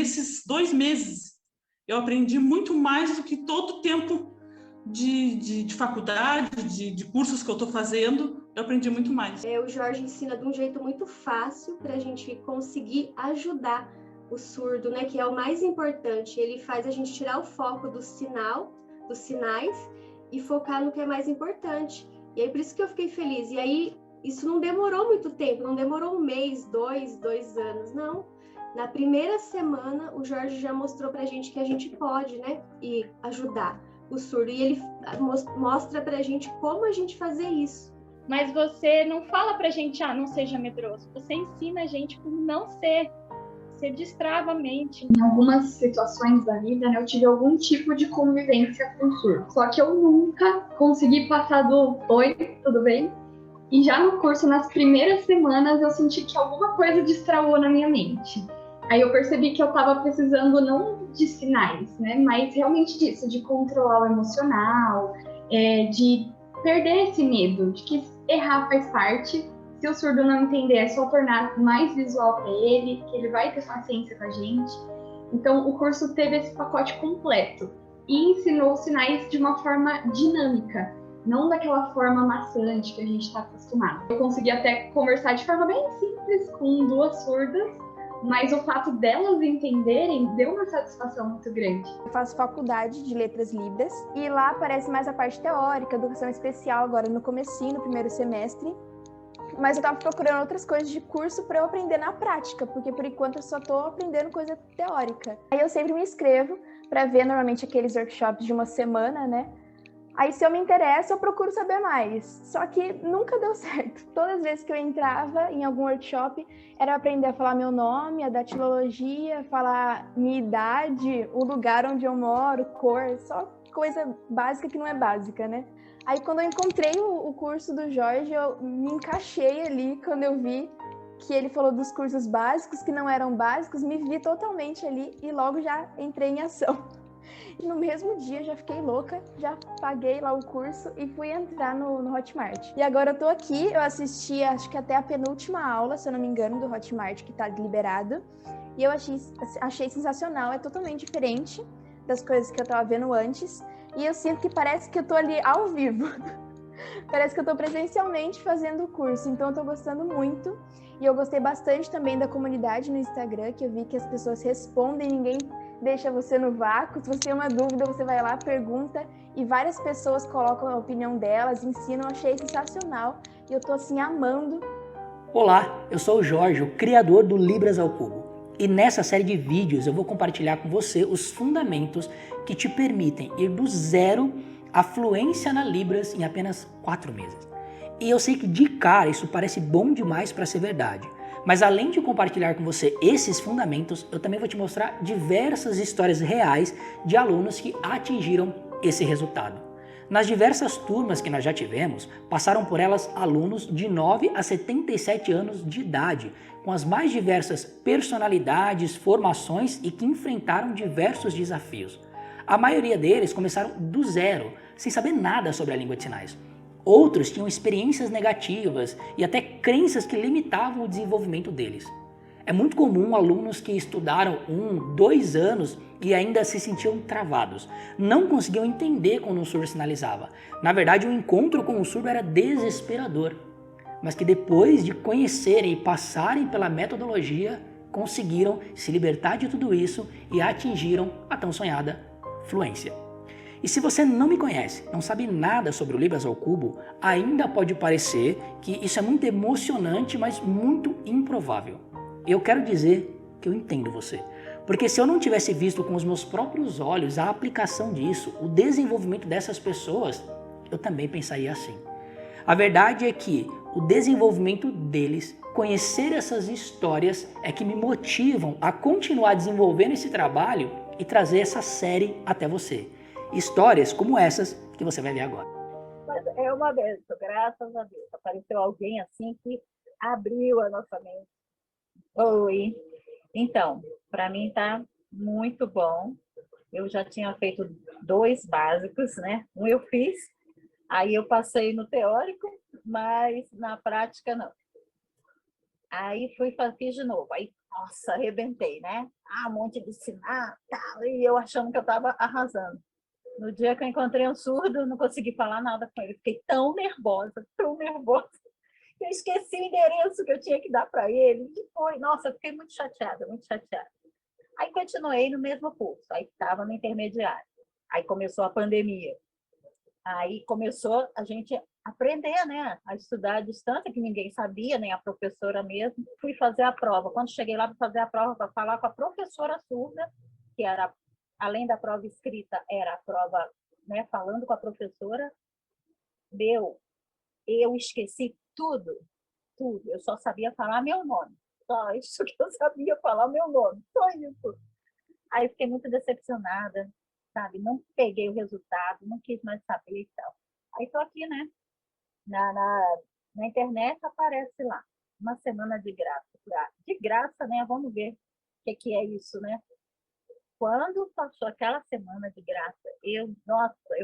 nesses 2 meses, eu aprendi muito mais do que todo o tempo de faculdade, de cursos que eu estou fazendo. Eu aprendi muito mais. O Jorge ensina de um jeito muito fácil para a gente conseguir ajudar o surdo, né? Que é o mais importante. Ele faz a gente tirar o foco dos sinais e focar no que é mais importante. E aí, por isso que eu fiquei feliz. E aí, isso não demorou muito tempo, não demorou 1 mês, 2 anos, não. Na primeira semana, o Jorge já mostrou pra gente que a gente pode, né? E ajudar o surdo. E ele mostra pra gente como a gente fazer isso. Mas você não fala pra gente, não seja medroso. Você ensina a gente como não ser. Você destrava a mente. Em algumas situações da vida, né, eu tive algum tipo de convivência com o surdo. Só que eu nunca consegui passar do "oi, tudo bem?". E já no curso, nas primeiras semanas, eu senti que alguma coisa destravou na minha mente. Aí eu percebi que eu estava precisando não de sinais, né, mas realmente disso, de controlar o emocional, de perder esse medo, de que errar faz parte. Se o surdo não entender, é só tornar mais visual para ele, que ele vai ter paciência com a gente. Então, o curso teve esse pacote completo e ensinou os sinais de uma forma dinâmica, não daquela forma maçante que a gente está acostumado. Eu consegui até conversar de forma bem simples com 2 surdas, mas o fato delas entenderem deu uma satisfação muito grande. Eu faço faculdade de Letras Libras e lá aparece mais a parte teórica, educação especial agora no comecinho, no primeiro semestre. Mas eu tava procurando outras coisas de curso para eu aprender na prática, porque por enquanto eu só tô aprendendo coisa teórica. Aí eu sempre me inscrevo para ver normalmente aqueles workshops de 1 semana, né? Aí se eu me interesso, eu procuro saber mais. Só que nunca deu certo. Todas as vezes que eu entrava em algum workshop, era aprender a falar meu nome, a datilologia, falar minha idade, o lugar onde eu moro, cor, só coisa básica que não é básica, né? Aí, quando eu encontrei o curso do Jorge, eu me encaixei ali, quando eu vi que ele falou dos cursos básicos, que não eram básicos, me vi totalmente ali e logo já entrei em ação. E no mesmo dia, já fiquei louca, já paguei lá o curso e fui entrar no Hotmart. E agora eu tô aqui, eu assisti, acho que até a penúltima aula, se eu não me engano, do Hotmart, que tá liberado. E eu achei sensacional, é totalmente diferente das coisas que eu tava vendo antes. E eu sinto que parece que eu tô ali ao vivo. Parece que eu tô presencialmente fazendo o curso. Então eu tô gostando muito. E eu gostei bastante também da comunidade no Instagram, que eu vi que as pessoas respondem, ninguém deixa você no vácuo. Se você tem uma dúvida, você vai lá, pergunta. E várias pessoas colocam a opinião delas, ensinam. Eu achei sensacional. E eu tô assim, amando. Olá, eu sou o Jorge, o criador do Libras ao Cubo. E nessa série de vídeos eu vou compartilhar com você os fundamentos que te permitem ir do zero à fluência na Libras em apenas 4 meses. E eu sei que de cara isso parece bom demais para ser verdade, mas além de compartilhar com você esses fundamentos, eu também vou te mostrar diversas histórias reais de alunos que atingiram esse resultado. Nas diversas turmas que nós já tivemos, passaram por elas alunos de 9 a 77 anos de idade, com as mais diversas personalidades, formações e que enfrentaram diversos desafios. A maioria deles começaram do zero, sem saber nada sobre a língua de sinais. Outros tinham experiências negativas e até crenças que limitavam o desenvolvimento deles. É muito comum alunos que estudaram 1, 2 anos e ainda se sentiam travados. Não conseguiam entender quando um surdo sinalizava. Na verdade, o encontro com o surdo era desesperador. Mas que depois de conhecerem e passarem pela metodologia, conseguiram se libertar de tudo isso e atingiram a tão sonhada fluência. E se você não me conhece, não sabe nada sobre o Libras ao Cubo, ainda pode parecer que isso é muito emocionante, mas muito improvável. Eu quero dizer que eu entendo você. Porque se eu não tivesse visto com os meus próprios olhos a aplicação disso, o desenvolvimento dessas pessoas, eu também pensaria assim. A verdade é que o desenvolvimento deles, conhecer essas histórias, é que me motivam a continuar desenvolvendo esse trabalho e trazer essa série até você. Histórias como essas que você vai ver agora. Mas é uma benção, graças a Deus. Apareceu alguém assim que abriu a nossa mente. Oi. Então, para mim está muito bom. Eu já tinha feito 2 básicos, né? Um eu fiz, aí eu passei no teórico, mas na prática não. Aí fiz de novo. Aí Nossa, arrebentei, né? Um monte de sinal, tal, e eu achando que eu estava arrasando. No dia que eu encontrei um surdo, não consegui falar nada com ele. Fiquei tão nervosa, que eu esqueci o endereço que eu tinha que dar para ele. E foi, nossa, eu fiquei muito chateada, muito chateada. Aí continuei no mesmo curso, aí estava no intermediário. Aí começou a pandemia. Aí começou a gente aprender, né, a estudar à distância, que ninguém sabia, nem a professora mesmo. Fui fazer a prova. Quando cheguei lá para fazer a prova, para falar com a professora surda, que era, além da prova escrita, era a prova, né, falando com a professora, eu esqueci tudo. Eu só sabia falar meu nome. Só isso que eu sabia falar meu nome. Só isso. Aí fiquei muito decepcionada, sabe? Não peguei o resultado, não quis mais saber e tal. Aí estou aqui, né? Na internet aparece lá, uma semana de graça. De graça, né? Vamos ver o que é isso, né? Quando passou aquela semana de graça, eu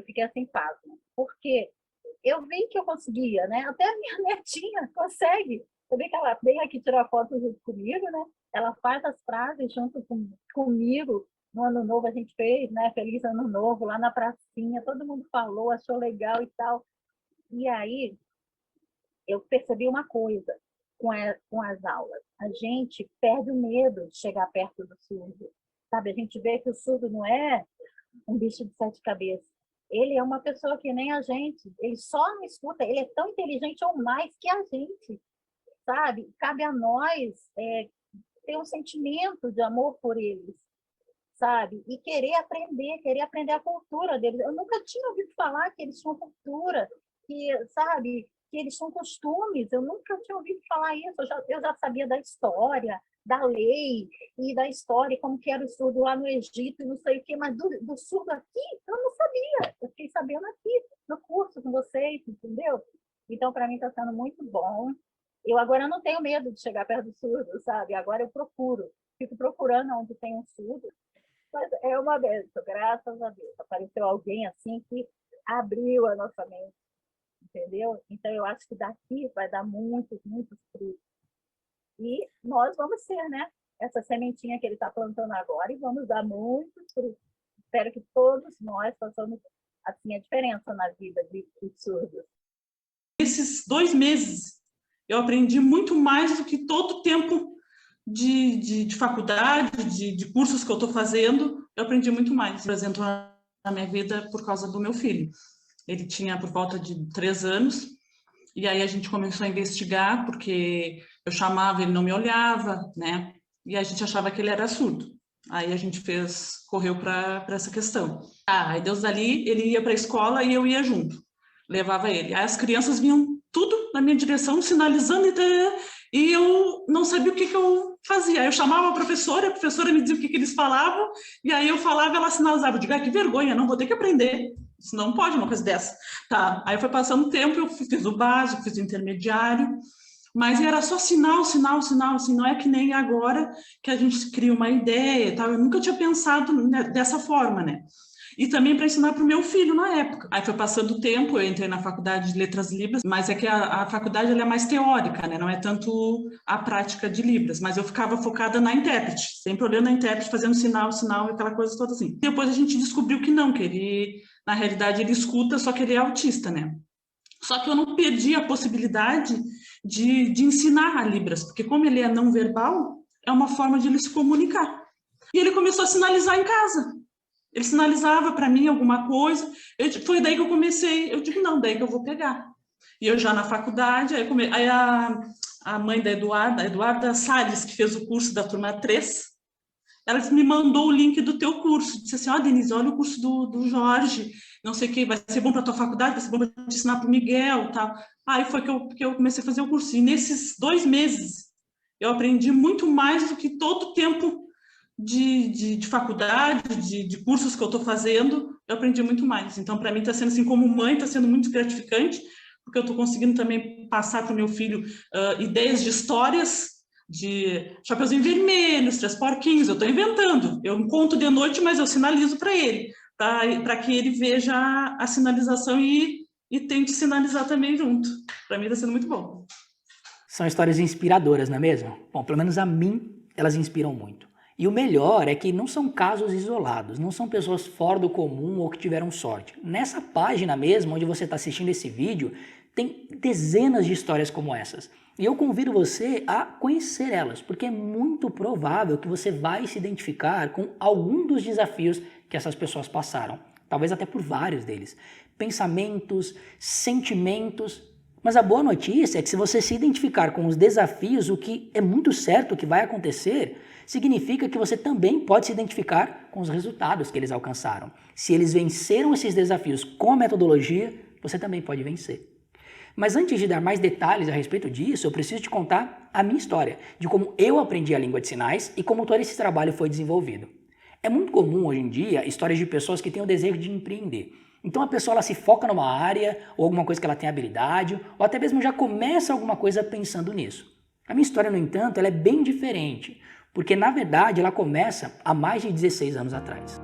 fiquei assim, pasma. Porque eu vi que eu conseguia, né? Até a minha netinha consegue. Eu vi que ela vem aqui tirar foto junto comigo, né? Ela faz as frases junto comigo. No Ano Novo a gente fez, né? Feliz Ano Novo, lá na pracinha. Todo mundo falou, achou legal e tal. E aí, eu percebi uma coisa com as aulas. A gente perde o medo de chegar perto do surdo. Sabe? A gente vê que o surdo não é um bicho de 7 cabeças. Ele é uma pessoa que nem a gente. Ele só não escuta. Ele é tão inteligente ou mais que a gente. Sabe? Cabe a nós ter um sentimento de amor por eles, sabe? E querer aprender a cultura deles. Eu nunca tinha ouvido falar que eles tinham cultura, que, sabe, que eles tinham costumes. Eu nunca tinha ouvido falar isso. Eu já sabia da história, da lei e da história, como que era o surdo lá no Egito e não sei o quê, mas do surdo aqui, eu não sabia. Eu fiquei sabendo aqui, no curso com vocês, entendeu? Então, para mim, está sendo muito bom. Eu agora não tenho medo de chegar perto do surdo, sabe? Agora eu fico procurando onde tem um surdo. Mas é uma benção, graças a Deus. Apareceu alguém assim que abriu a nossa mente, entendeu? Então eu acho que daqui vai dar muitos, muitos frutos. E nós vamos ser, né? Essa sementinha que ele está plantando agora, e vamos dar muitos frutos. Espero que todos nós façamos assim a diferença na vida dos surdos. Esses 2 meses eu aprendi muito mais do que todo o tempo de faculdade, de cursos que eu estou fazendo. Eu aprendi muito mais. Apresentou na minha vida por causa do meu filho. Ele tinha por volta de 3 anos, e aí a gente começou a investigar, porque eu chamava, ele não me olhava, né? E a gente achava que ele era surdo. Aí a gente correu para essa questão. Aí Deus dali, ele ia para a escola e eu ia junto, levava ele. Aí as crianças vinham tudo na minha direção, sinalizando, e eu não sabia o que eu fazia. Aí eu chamava a professora me dizia o que eles falavam, e aí eu falava, ela sinalizava. Eu digo, que vergonha, não vou ter que aprender. Isso não pode uma coisa dessa. Tá. Aí foi passando o tempo, eu fiz o básico, fiz o intermediário, mas era só sinal, assim, não é que nem agora que a gente cria uma ideia, tá? Eu nunca tinha pensado dessa forma, né? E também para ensinar para o meu filho na época. Aí foi passando o tempo, eu entrei na faculdade de Letras Libras, mas é que a faculdade ela é mais teórica, né? Não é tanto a prática de Libras, mas eu ficava focada na intérprete, sempre olhando a intérprete, fazendo sinal, aquela coisa toda assim. Depois a gente descobriu que não, que ele, na realidade, ele escuta, só que ele é autista, né? Só que eu não perdi a possibilidade de ensinar a Libras, porque como ele é não verbal, é uma forma de ele se comunicar. E ele começou a sinalizar em casa. Ele sinalizava para mim alguma coisa, foi daí que eu comecei, eu digo, não, daí que eu vou pegar. E eu já na faculdade, aí a mãe da Eduarda Salles, que fez o curso da turma 3, ela me mandou o link do teu curso, disse assim, Denise, olha o curso do Jorge, não sei o que, vai ser bom para a tua faculdade, vai ser bom para te ensinar para o Miguel, tal. Aí foi que eu comecei a fazer o curso, e nesses 2 meses eu aprendi muito mais do que todo o tempo de faculdade, de cursos que eu estou fazendo, eu aprendi muito mais. Então, para mim, está sendo assim, como mãe, está sendo muito gratificante, porque eu estou conseguindo também passar para o meu filho ideias de histórias, de Chapeuzinho Vermelho, Os Três Porquinhos, eu estou inventando. Eu conto de noite, mas eu sinalizo para ele, para que ele veja a sinalização e tente sinalizar também junto. Para mim está sendo muito bom. São histórias inspiradoras, não é mesmo? Bom, pelo menos a mim elas inspiram muito. E o melhor é que não são casos isolados, não são pessoas fora do comum ou que tiveram sorte. Nessa página mesmo, onde você está assistindo esse vídeo, tem dezenas de histórias como essas. E eu convido você a conhecer elas, porque é muito provável que você vai se identificar com algum dos desafios que essas pessoas passaram. Talvez até por vários deles. Pensamentos, sentimentos. Mas a boa notícia é que se você se identificar com os desafios, o que é muito certo que vai acontecer, significa que você também pode se identificar com os resultados que eles alcançaram. Se eles venceram esses desafios com a metodologia, você também pode vencer. Mas antes de dar mais detalhes a respeito disso, eu preciso te contar a minha história, de como eu aprendi a língua de sinais e como todo esse trabalho foi desenvolvido. É muito comum hoje em dia histórias de pessoas que têm o desejo de empreender. Então a pessoa ela se foca numa área, ou alguma coisa que ela tem habilidade, ou até mesmo já começa alguma coisa pensando nisso. A minha história, no entanto, ela é bem diferente, porque na verdade ela começa há mais de 16 anos atrás.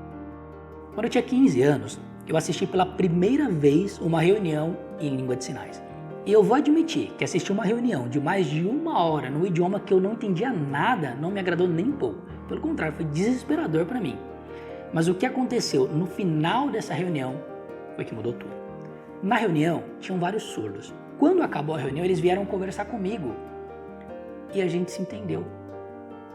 Quando eu tinha 15 anos, eu assisti pela primeira vez uma reunião em língua de sinais. E eu vou admitir que assistir uma reunião de mais de 1 hora no idioma que eu não entendia nada não me agradou nem um pouco. Pelo contrário, foi desesperador para mim. Mas o que aconteceu no final dessa reunião foi que mudou tudo. Na reunião, tinham vários surdos. Quando acabou a reunião, eles vieram conversar comigo. E a gente se entendeu.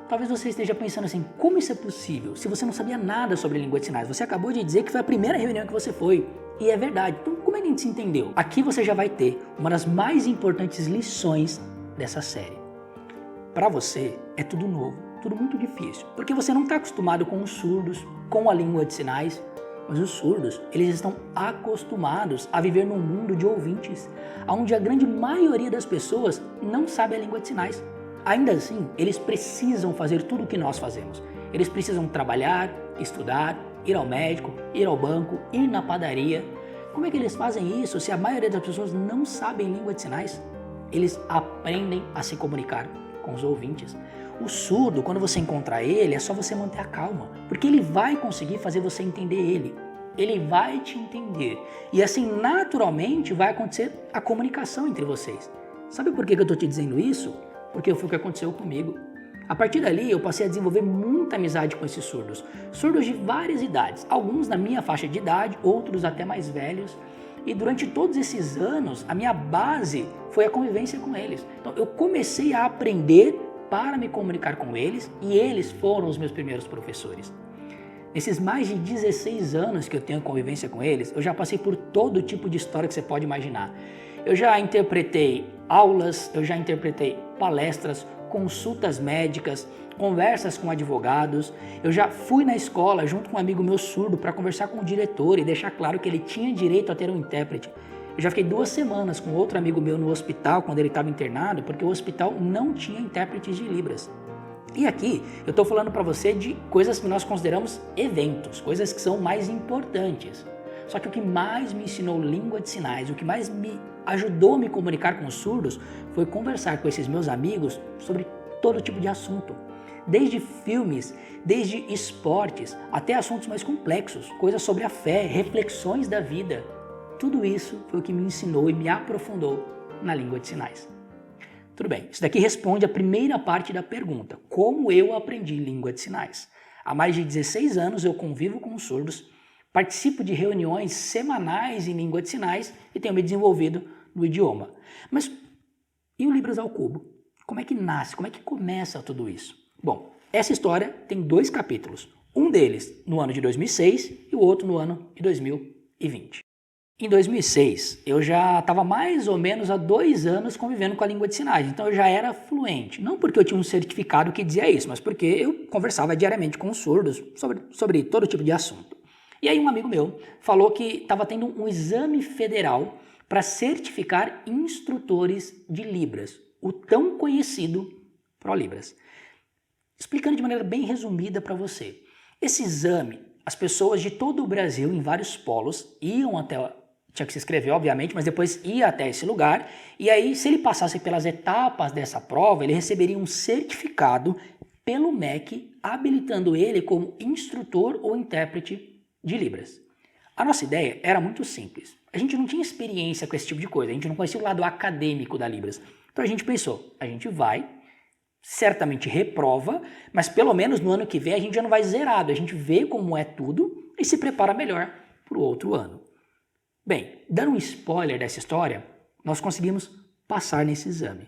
Talvez você esteja pensando assim, como isso é possível? Se você não sabia nada sobre língua de sinais, você acabou de dizer que foi a primeira reunião que você foi. E é verdade. Então, como é que a gente se entendeu? Aqui você já vai ter uma das mais importantes lições dessa série. Para você, é tudo novo, tudo muito difícil. Porque você não está acostumado com os surdos, com a língua de sinais. Mas os surdos, eles estão acostumados a viver num mundo de ouvintes, onde a grande maioria das pessoas não sabe a língua de sinais. Ainda assim, eles precisam fazer tudo o que nós fazemos. Eles precisam trabalhar, estudar, ir ao médico, ir ao banco, ir na padaria. Como é que eles fazem isso se a maioria das pessoas não sabem língua de sinais? Eles aprendem a se comunicar com os ouvintes. O surdo, quando você encontrar ele, é só você manter a calma, porque ele vai conseguir fazer você entender ele. Ele vai te entender. E assim, naturalmente, vai acontecer a comunicação entre vocês. Sabe por que eu estou te dizendo isso? Porque foi o que aconteceu comigo. A partir dali, eu passei a desenvolver muita amizade com esses surdos. Surdos de várias idades. Alguns na minha faixa de idade, outros até mais velhos. E durante todos esses anos, a minha base foi a convivência com eles. Então, eu comecei a aprender para me comunicar com eles e eles foram os meus primeiros professores. Nesses mais de 16 anos que eu tenho convivência com eles, eu já passei por todo tipo de história que você pode imaginar. Eu já interpretei aulas, eu já interpretei palestras, consultas médicas, conversas com advogados. Eu já fui na escola junto com um amigo meu surdo para conversar com o diretor e deixar claro que ele tinha direito a ter um intérprete. Eu já fiquei 2 semanas com outro amigo meu no hospital quando ele estava internado, porque o hospital não tinha intérpretes de Libras. E aqui eu estou falando para você de coisas que nós consideramos eventos, coisas que são mais importantes. Só que o que mais me ensinou língua de sinais, o que mais me ajudou a me comunicar com os surdos, foi conversar com esses meus amigos sobre todo tipo de assunto. Desde filmes, desde esportes, até assuntos mais complexos, coisas sobre a fé, reflexões da vida. Tudo isso foi o que me ensinou e me aprofundou na língua de sinais. Tudo bem, isso daqui responde a primeira parte da pergunta. Como eu aprendi língua de sinais? Há mais de 16 anos eu convivo com os surdos, participo de reuniões semanais em língua de sinais e tenho me desenvolvido no idioma. Mas e o Libras ao Cubo? Como é que nasce? Como é que começa tudo isso? Bom, essa história tem 2 capítulos. Um deles no ano de 2006 e o outro no ano de 2020. Em 2006, eu já estava mais ou menos há 2 anos convivendo com a língua de sinais, então eu já era fluente. Não porque eu tinha um certificado que dizia isso, mas porque eu conversava diariamente com os surdos sobre todo tipo de assunto. E aí um amigo meu falou que estava tendo um exame federal para certificar instrutores de Libras, o tão conhecido ProLibras. Explicando de maneira bem resumida para você. Esse exame, as pessoas de todo o Brasil, em vários polos, iam até... Tinha que se inscrever, obviamente, mas depois ia até esse lugar. E aí, se ele passasse pelas etapas dessa prova, ele receberia um certificado pelo MEC, habilitando ele como instrutor ou intérprete de Libras. A nossa ideia era muito simples. A gente não tinha experiência com esse tipo de coisa, a gente não conhecia o lado acadêmico da Libras. Então a gente pensou, a gente vai certamente reprova, mas pelo menos no ano que vem a gente já não vai zerado, a gente vê como é tudo e se prepara melhor para o outro ano. Bem, dando um spoiler dessa história, nós conseguimos passar nesse exame.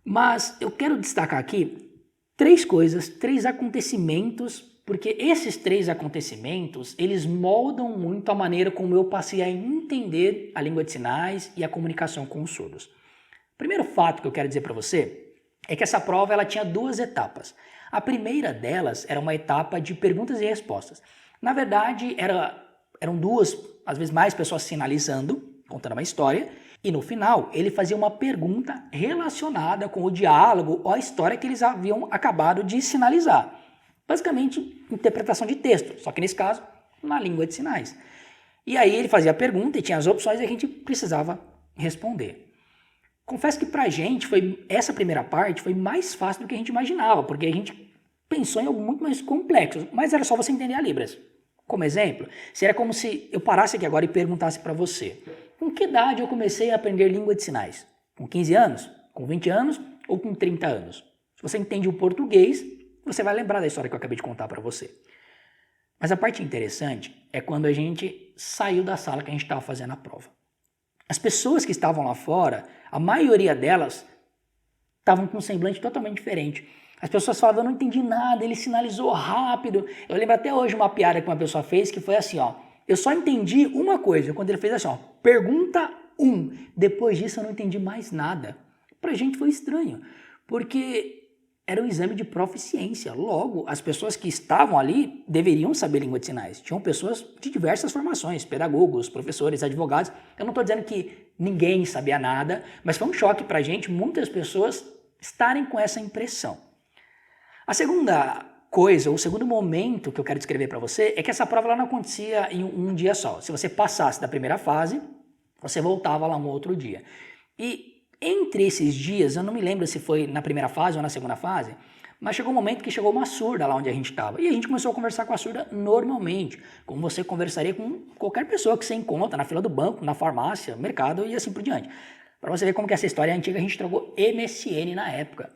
Mas eu quero destacar aqui 3 coisas, 3 acontecimentos, porque esses 3 acontecimentos, eles moldam muito a maneira como eu passei a entender a língua de sinais e a comunicação com os surdos. O primeiro fato que eu quero dizer para você é que essa prova ela tinha 2 etapas. A primeira delas era uma etapa de perguntas e respostas. Na verdade, eram 2, às vezes mais pessoas sinalizando, contando uma história, e no final ele fazia uma pergunta relacionada com o diálogo ou a história que eles haviam acabado de sinalizar. Basicamente, interpretação de texto, só que nesse caso, na língua de sinais. E aí ele fazia a pergunta e tinha as opções e a gente precisava responder. Confesso que pra gente, essa primeira parte foi mais fácil do que a gente imaginava, porque a gente pensou em algo muito mais complexo, mas era só você entender a Libras. Como exemplo, seria como se eu parasse aqui agora e perguntasse para você, com que idade eu comecei a aprender língua de sinais? Com 15 anos? Com 20 anos? Ou com 30 anos? Se você entende o português, você vai lembrar da história que eu acabei de contar para você. Mas a parte interessante é quando a gente saiu da sala que a gente estava fazendo a prova. As pessoas que estavam lá fora, a maioria delas, estavam com um semblante totalmente diferente. As pessoas falavam, eu não entendi nada, ele sinalizou rápido. Eu lembro até hoje uma piada que uma pessoa fez, que foi assim, ó, eu só entendi uma coisa, quando ele fez assim, ó, pergunta 1. Depois disso eu não entendi mais nada. Pra gente foi estranho, porque era um exame de proficiência. Logo, as pessoas que estavam ali deveriam saber língua de sinais. Tinham pessoas de diversas formações, pedagogos, professores, advogados. Eu não estou dizendo que ninguém sabia nada, mas foi um choque pra gente, muitas pessoas estarem com essa impressão. A segunda coisa, o segundo momento que eu quero descrever para você é que essa prova ela não acontecia em um dia só. Se você passasse da primeira fase, você voltava lá no outro dia. E entre esses dias, eu não me lembro se foi na primeira fase ou na segunda fase, mas chegou um momento que chegou uma surda lá onde a gente estava. E a gente começou a conversar com a surda normalmente, como você conversaria com qualquer pessoa que você encontra na fila do banco, na farmácia, no mercado e assim por diante. Para você ver como que essa história é antiga, a gente trocou MSN na época.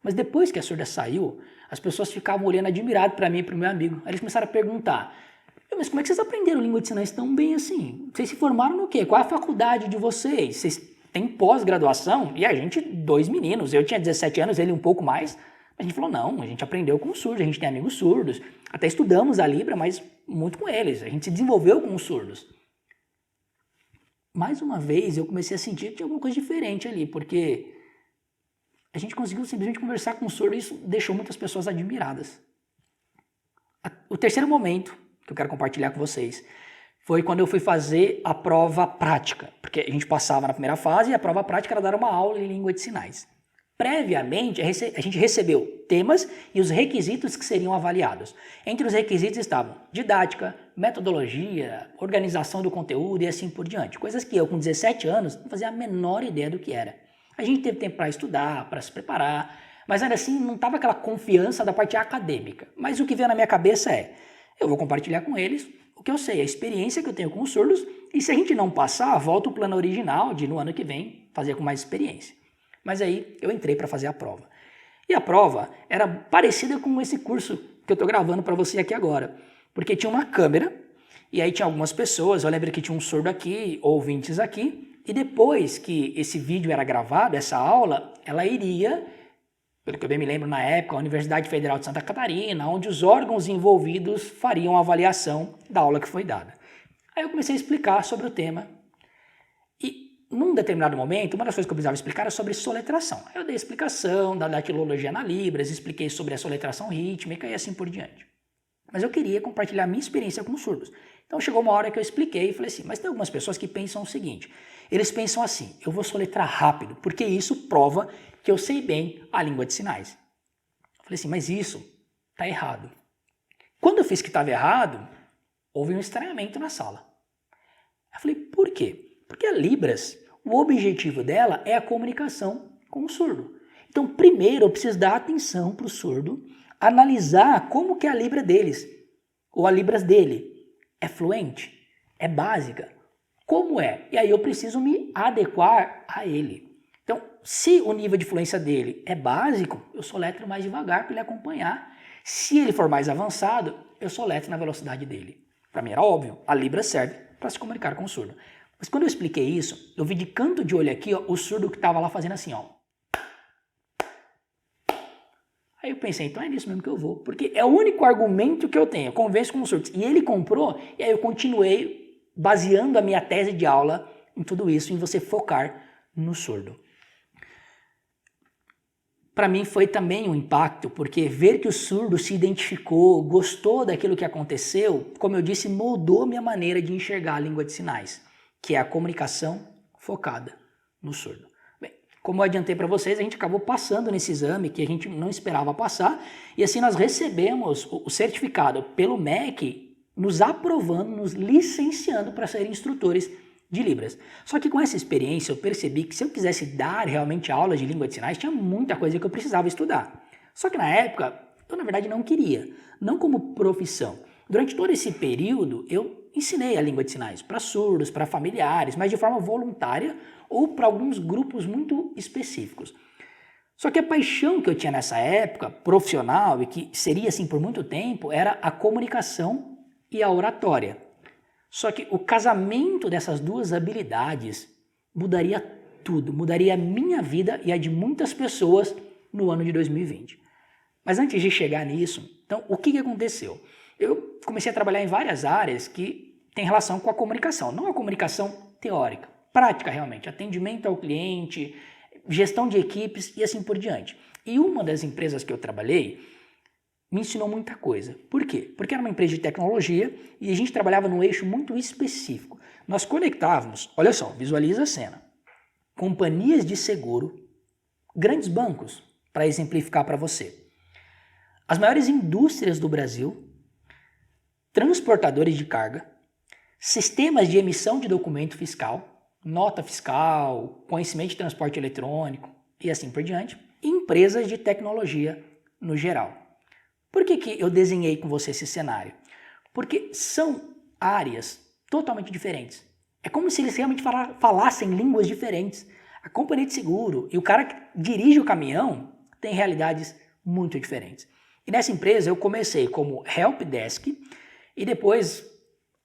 Mas depois que a surda saiu, as pessoas ficavam olhando admirado para mim e para o meu amigo. Aí eles começaram a perguntar, mas como é que vocês aprenderam língua de sinais tão bem assim? Vocês se formaram no quê? Qual é a faculdade de vocês? Vocês têm pós-graduação? E a gente, 2 meninos, eu tinha 17 anos, ele um pouco mais. A gente falou, não, a gente aprendeu com surdos, a gente tem amigos surdos. Até estudamos a Libra, mas muito com eles. A gente se desenvolveu com os surdos. Mais uma vez, eu comecei a sentir que tinha alguma coisa diferente ali, porque a gente conseguiu simplesmente conversar com o surdo e isso deixou muitas pessoas admiradas. O terceiro momento que eu quero compartilhar com vocês foi quando eu fui fazer a prova prática, porque a gente passava na primeira fase e a prova prática era dar uma aula em língua de sinais. Previamente, a gente recebeu temas e os requisitos que seriam avaliados. Entre os requisitos estavam didática, metodologia, organização do conteúdo e assim por diante. Coisas que eu, com 17 anos, não fazia a menor ideia do que era. A gente teve tempo para estudar, para se preparar, mas ainda assim não estava aquela confiança da parte acadêmica. Mas o que veio na minha cabeça é, eu vou compartilhar com eles o que eu sei, a experiência que eu tenho com os surdos, e se a gente não passar, volta o plano original de no ano que vem fazer com mais experiência. Mas aí eu entrei para fazer a prova. E a prova era parecida com esse curso que eu estou gravando para você aqui agora, porque tinha uma câmera, e aí tinha algumas pessoas, eu lembro que tinha um surdo aqui, ouvintes aqui, e depois que esse vídeo era gravado, essa aula, ela iria, pelo que eu bem me lembro na época, a Universidade Federal de Santa Catarina, onde os órgãos envolvidos fariam a avaliação da aula que foi dada. Aí eu comecei a explicar sobre o tema, e num determinado momento, uma das coisas que eu precisava explicar era sobre soletração. Eu dei explicação da datilologia na Libras, expliquei sobre a soletração rítmica e assim por diante. Mas eu queria compartilhar a minha experiência com os surdos. Então chegou uma hora que eu expliquei e falei assim, mas tem algumas pessoas que pensam o seguinte, eles pensam assim, eu vou soletrar rápido, porque isso prova que eu sei bem a língua de sinais. Eu falei assim, mas isso está errado. Quando eu fiz que estava errado, houve um estranhamento na sala. Eu falei, por quê? Porque a Libras, o objetivo dela é a comunicação com o surdo. Então, primeiro eu preciso dar atenção para o surdo, analisar como que é a Libra deles, ou a Libras dele. É fluente? É básica? Como é? E aí eu preciso me adequar a ele. Então, se o nível de fluência dele é básico, eu soletro mais devagar para ele acompanhar. Se ele for mais avançado, eu soletro na velocidade dele. Para mim era óbvio, a Libras serve para se comunicar com o surdo. Mas quando eu expliquei isso, eu vi de canto de olho aqui, ó, o surdo que estava lá fazendo assim, ó. Aí eu pensei, então é nisso mesmo que eu vou, porque é o único argumento que eu tenho, eu converso com os surdos. E ele comprou, e aí eu continuei baseando a minha tese de aula em tudo isso, em você focar no surdo. Para mim foi também um impacto, porque ver que o surdo se identificou, gostou daquilo que aconteceu, como eu disse, moldou minha maneira de enxergar a língua de sinais, que é a comunicação focada no surdo. Bem, como eu adiantei para vocês, a gente acabou passando nesse exame que a gente não esperava passar, e assim nós recebemos o certificado pelo MEC, nos aprovando, nos licenciando para ser instrutores de Libras. Só que com essa experiência eu percebi que se eu quisesse dar realmente aulas de língua de sinais, tinha muita coisa que eu precisava estudar. Só que na época, eu na verdade não queria, não como profissão. Durante todo esse período, eu ensinei a língua de sinais para surdos, para familiares, mas de forma voluntária ou para alguns grupos muito específicos. Só que a paixão que eu tinha nessa época, profissional, e que seria assim por muito tempo, era a comunicação e a oratória. Só que o casamento dessas duas habilidades mudaria tudo, mudaria a minha vida e a de muitas pessoas no ano de 2020. Mas antes de chegar nisso, então o que aconteceu? Eu comecei a trabalhar em várias áreas que têm relação com a comunicação, não a comunicação teórica, prática realmente, atendimento ao cliente, gestão de equipes e assim por diante. E uma das empresas que eu trabalhei me ensinou muita coisa. Por quê? Porque era uma empresa de tecnologia e a gente trabalhava num eixo muito específico. Nós conectávamos, olha só, visualiza a cena, companhias de seguro, grandes bancos, para exemplificar para você, as maiores indústrias do Brasil, transportadores de carga, sistemas de emissão de documento fiscal, nota fiscal, conhecimento de transporte eletrônico e assim por diante, e empresas de tecnologia no geral. Por que eu desenhei com você esse cenário? Porque são áreas totalmente diferentes. É como se eles realmente falassem línguas diferentes. A companhia de seguro e o cara que dirige o caminhão têm realidades muito diferentes. E nessa empresa eu comecei como help desk e depois,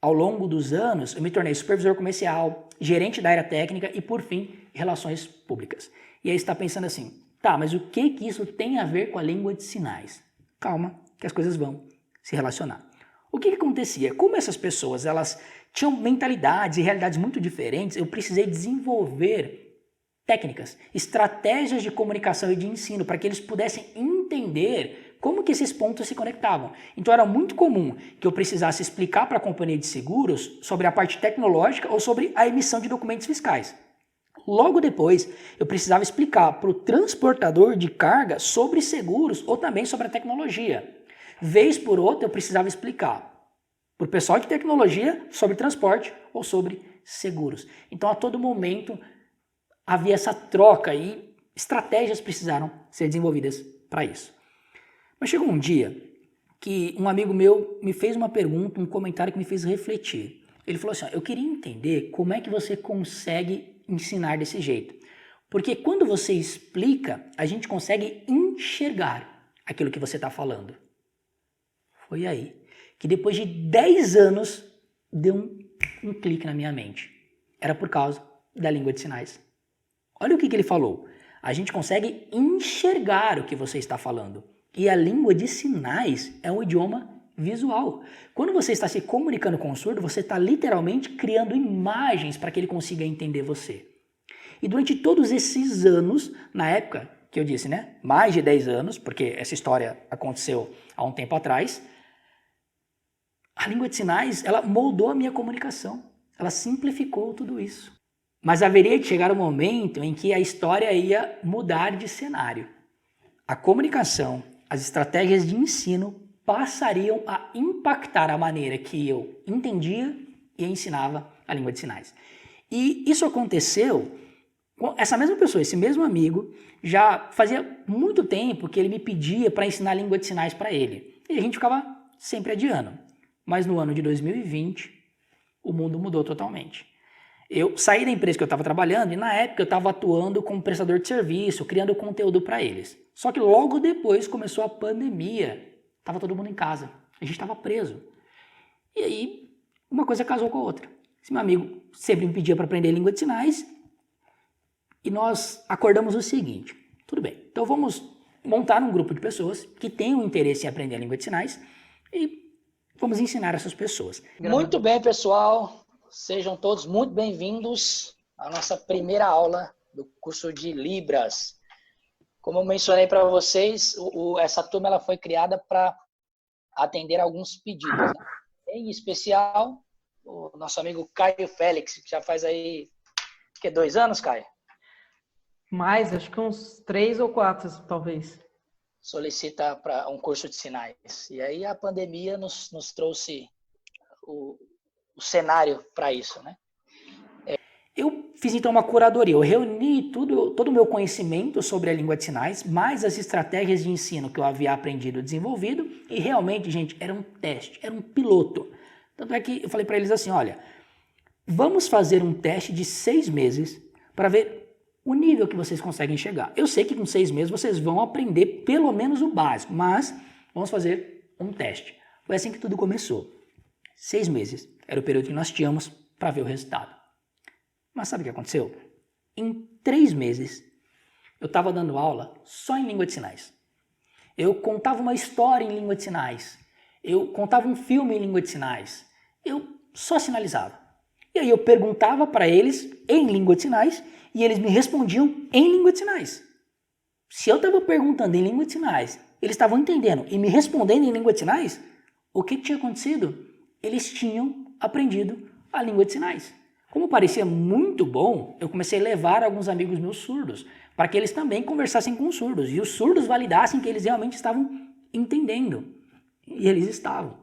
ao longo dos anos, eu me tornei supervisor comercial, gerente da área técnica e, por fim, relações públicas. E aí você está pensando assim, tá, mas o que isso tem a ver com a língua de sinais? Calma, que as coisas vão se relacionar. O que acontecia? Como essas pessoas elas tinham mentalidades e realidades muito diferentes, eu precisei desenvolver técnicas, estratégias de comunicação e de ensino para que eles pudessem entender como que esses pontos se conectavam. Então era muito comum que eu precisasse explicar para a companhia de seguros sobre a parte tecnológica ou sobre a emissão de documentos fiscais. Logo depois, eu precisava explicar para o transportador de carga sobre seguros ou também sobre a tecnologia. Vez por outra, eu precisava explicar para o pessoal de tecnologia sobre transporte ou sobre seguros. Então, a todo momento, havia essa troca e estratégias precisaram ser desenvolvidas para isso. Mas chegou um dia que um amigo meu me fez uma pergunta, um comentário que me fez refletir. Ele falou assim, eu queria entender como é que você consegue ensinar desse jeito. Porque quando você explica, a gente consegue enxergar aquilo que você está falando. Foi aí que depois de 10 anos deu um clique na minha mente. Era por causa da língua de sinais. Olha o que ele falou. A gente consegue enxergar o que você está falando. E a língua de sinais é um idioma visual. Quando você está se comunicando com o surdo, você está literalmente criando imagens para que ele consiga entender você. E durante todos esses anos, na época que eu disse, né, mais de 10 anos, porque essa história aconteceu há um tempo atrás, a língua de sinais, ela moldou a minha comunicação. Ela simplificou tudo isso. Mas haveria de chegar um momento em que a história ia mudar de cenário. A comunicação, as estratégias de ensino passariam a impactar a maneira que eu entendia e ensinava a língua de sinais. E isso aconteceu com essa mesma pessoa, esse mesmo amigo, já fazia muito tempo que ele me pedia para ensinar a língua de sinais para ele. E a gente ficava sempre adiando. Mas no ano de 2020, o mundo mudou totalmente. Eu saí da empresa que eu estava trabalhando e na época eu estava atuando como prestador de serviço, criando conteúdo para eles. Só que logo depois começou a pandemia, estava todo mundo em casa, a gente estava preso. E aí uma coisa casou com a outra. Esse meu amigo sempre me pedia para aprender língua de sinais e nós acordamos o seguinte, tudo bem, então vamos montar um grupo de pessoas que tenham interesse em aprender a língua de sinais e vamos ensinar essas pessoas. Muito bem, pessoal. Sejam todos muito bem-vindos à nossa primeira aula do curso de Libras. Como eu mencionei para vocês, essa turma ela foi criada para atender alguns pedidos, né? Em especial, o nosso amigo Caio Félix, que já faz aí 2 anos, Caio? Mais, acho que uns 3 ou 4, talvez. Solicita para um curso de sinais. E aí a pandemia nos trouxe o cenário para isso, né? Eu fiz então uma curadoria, eu reuni todo o meu conhecimento sobre a língua de sinais, mais as estratégias de ensino que eu havia aprendido e desenvolvido, e realmente, gente, era um teste, era um piloto. Tanto é que eu falei para eles assim, olha, vamos fazer um teste de 6 meses para ver o nível que vocês conseguem chegar. Eu sei que com 6 meses vocês vão aprender pelo menos o básico, mas vamos fazer um teste. Foi assim que tudo começou. 6 meses era o período que nós tínhamos para ver o resultado. Mas sabe o que aconteceu? Em 3 meses, eu estava dando aula só em língua de sinais. Eu contava uma história em língua de sinais. Eu contava um filme em língua de sinais. Eu só sinalizava. E aí eu perguntava para eles em língua de sinais e eles me respondiam em língua de sinais. Se eu estava perguntando em língua de sinais, eles estavam entendendo e me respondendo em língua de sinais, o que tinha acontecido? Eles tinham aprendido a língua de sinais. Como parecia muito bom, eu comecei a levar alguns amigos meus surdos para que eles também conversassem com os surdos e os surdos validassem que eles realmente estavam entendendo. E eles estavam.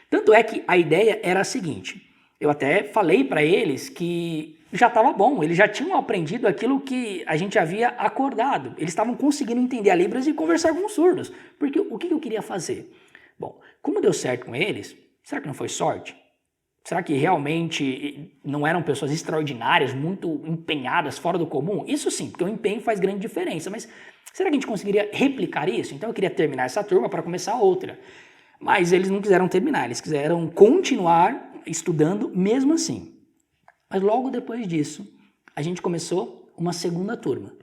Tanto é que a ideia era a seguinte, eu até falei para eles que já estava bom, eles já tinham aprendido aquilo que a gente havia acordado. Eles estavam conseguindo entender a Libras e conversar com os surdos. Porque o que eu queria fazer? Bom, como deu certo com eles, será que não foi sorte? Será que realmente não eram pessoas extraordinárias, muito empenhadas, fora do comum? Isso sim, porque o empenho faz grande diferença, mas será que a gente conseguiria replicar isso? Então eu queria terminar essa turma para começar outra. Mas eles não quiseram terminar, eles quiseram continuar estudando mesmo assim. Mas logo depois disso, a gente começou uma segunda turma.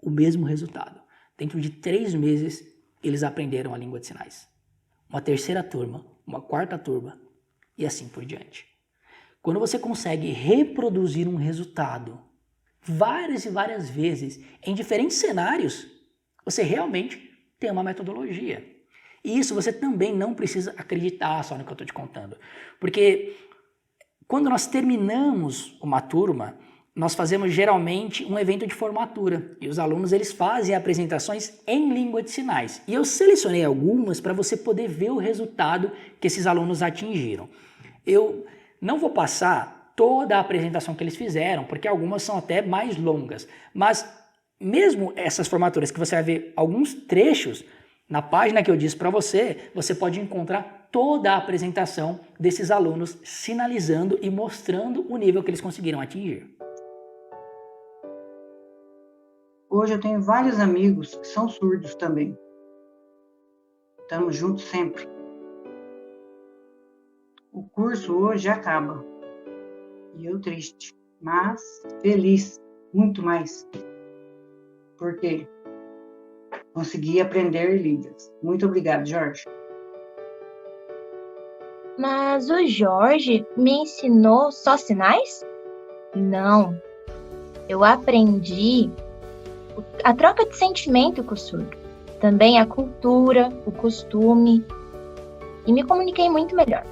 O mesmo resultado. Dentro de 3 meses, eles aprenderam a língua de sinais. Uma terceira turma, uma quarta turma, e assim por diante. Quando você consegue reproduzir um resultado várias e várias vezes em diferentes cenários, você realmente tem uma metodologia. E isso você também não precisa acreditar só no que eu estou te contando. Porque quando nós terminamos uma turma, nós fazemos geralmente um evento de formatura. E os alunos eles fazem apresentações em língua de sinais. E eu selecionei algumas para você poder ver o resultado que esses alunos atingiram. Eu não vou passar toda a apresentação que eles fizeram, porque algumas são até mais longas. Mas mesmo essas formaturas que você vai ver alguns trechos, na página que eu disse para você, você pode encontrar toda a apresentação desses alunos sinalizando e mostrando o nível que eles conseguiram atingir. Hoje eu tenho vários amigos que são surdos também. Estamos juntos sempre. O curso hoje acaba. E eu triste, mas feliz, muito mais. Porque consegui aprender Libras. Muito obrigada, Jorge. Mas o Jorge me ensinou só sinais? Não. Eu aprendi a troca de sentimento com o surdo. Também a cultura, o costume. E me comuniquei muito melhor.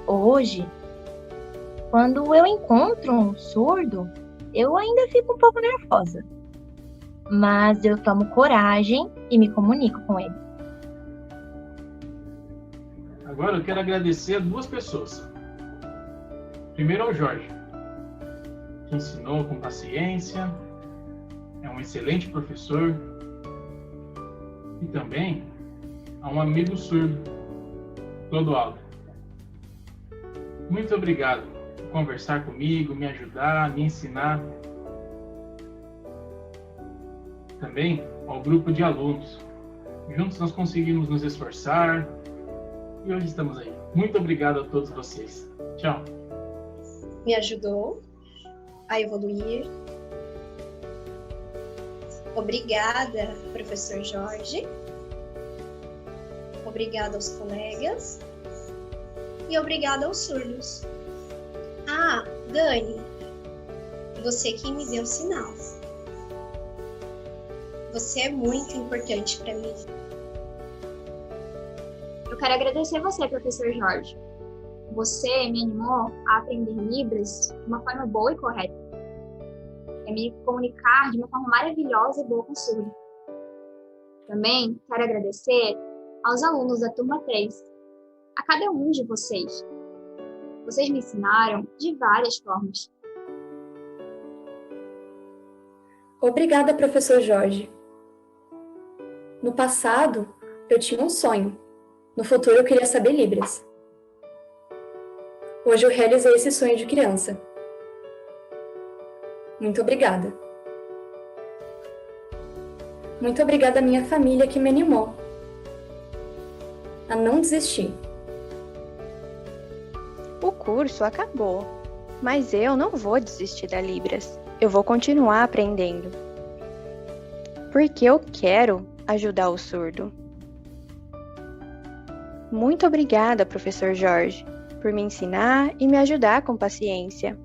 Hoje, quando eu encontro um surdo, eu ainda fico um pouco nervosa. Mas eu tomo coragem e me comunico com ele. Agora eu quero agradecer a 2 pessoas. Primeiro ao Jorge, que ensinou com paciência, é um excelente professor. E também a um amigo surdo, Clodoaldo. Muito obrigado conversar comigo, me ajudar, me ensinar. Também ao grupo de alunos. Juntos nós conseguimos nos esforçar e hoje estamos aí. Muito obrigado a todos vocês. Tchau. Me ajudou a evoluir. Obrigada, professor Jorge. Obrigada aos colegas. E obrigada aos surdos. Ah, Dani, você que me deu sinal. Você é muito importante para mim. Eu quero agradecer você, professor Jorge. Você me animou a aprender Libras de uma forma boa e correta. É me comunicar de uma forma maravilhosa e boa com o surdo. Também quero agradecer aos alunos da turma 3, a cada um de vocês. Vocês me ensinaram de várias formas. Obrigada, professor Jorge. No passado, eu tinha um sonho. No futuro, eu queria saber Libras. Hoje eu realizei esse sonho de criança. Muito obrigada. Muito obrigada à minha família que me animou a não desistir. O curso acabou, mas eu não vou desistir da Libras. Eu vou continuar aprendendo. Porque eu quero ajudar o surdo. Muito obrigada, professor Jorge, por me ensinar e me ajudar com paciência.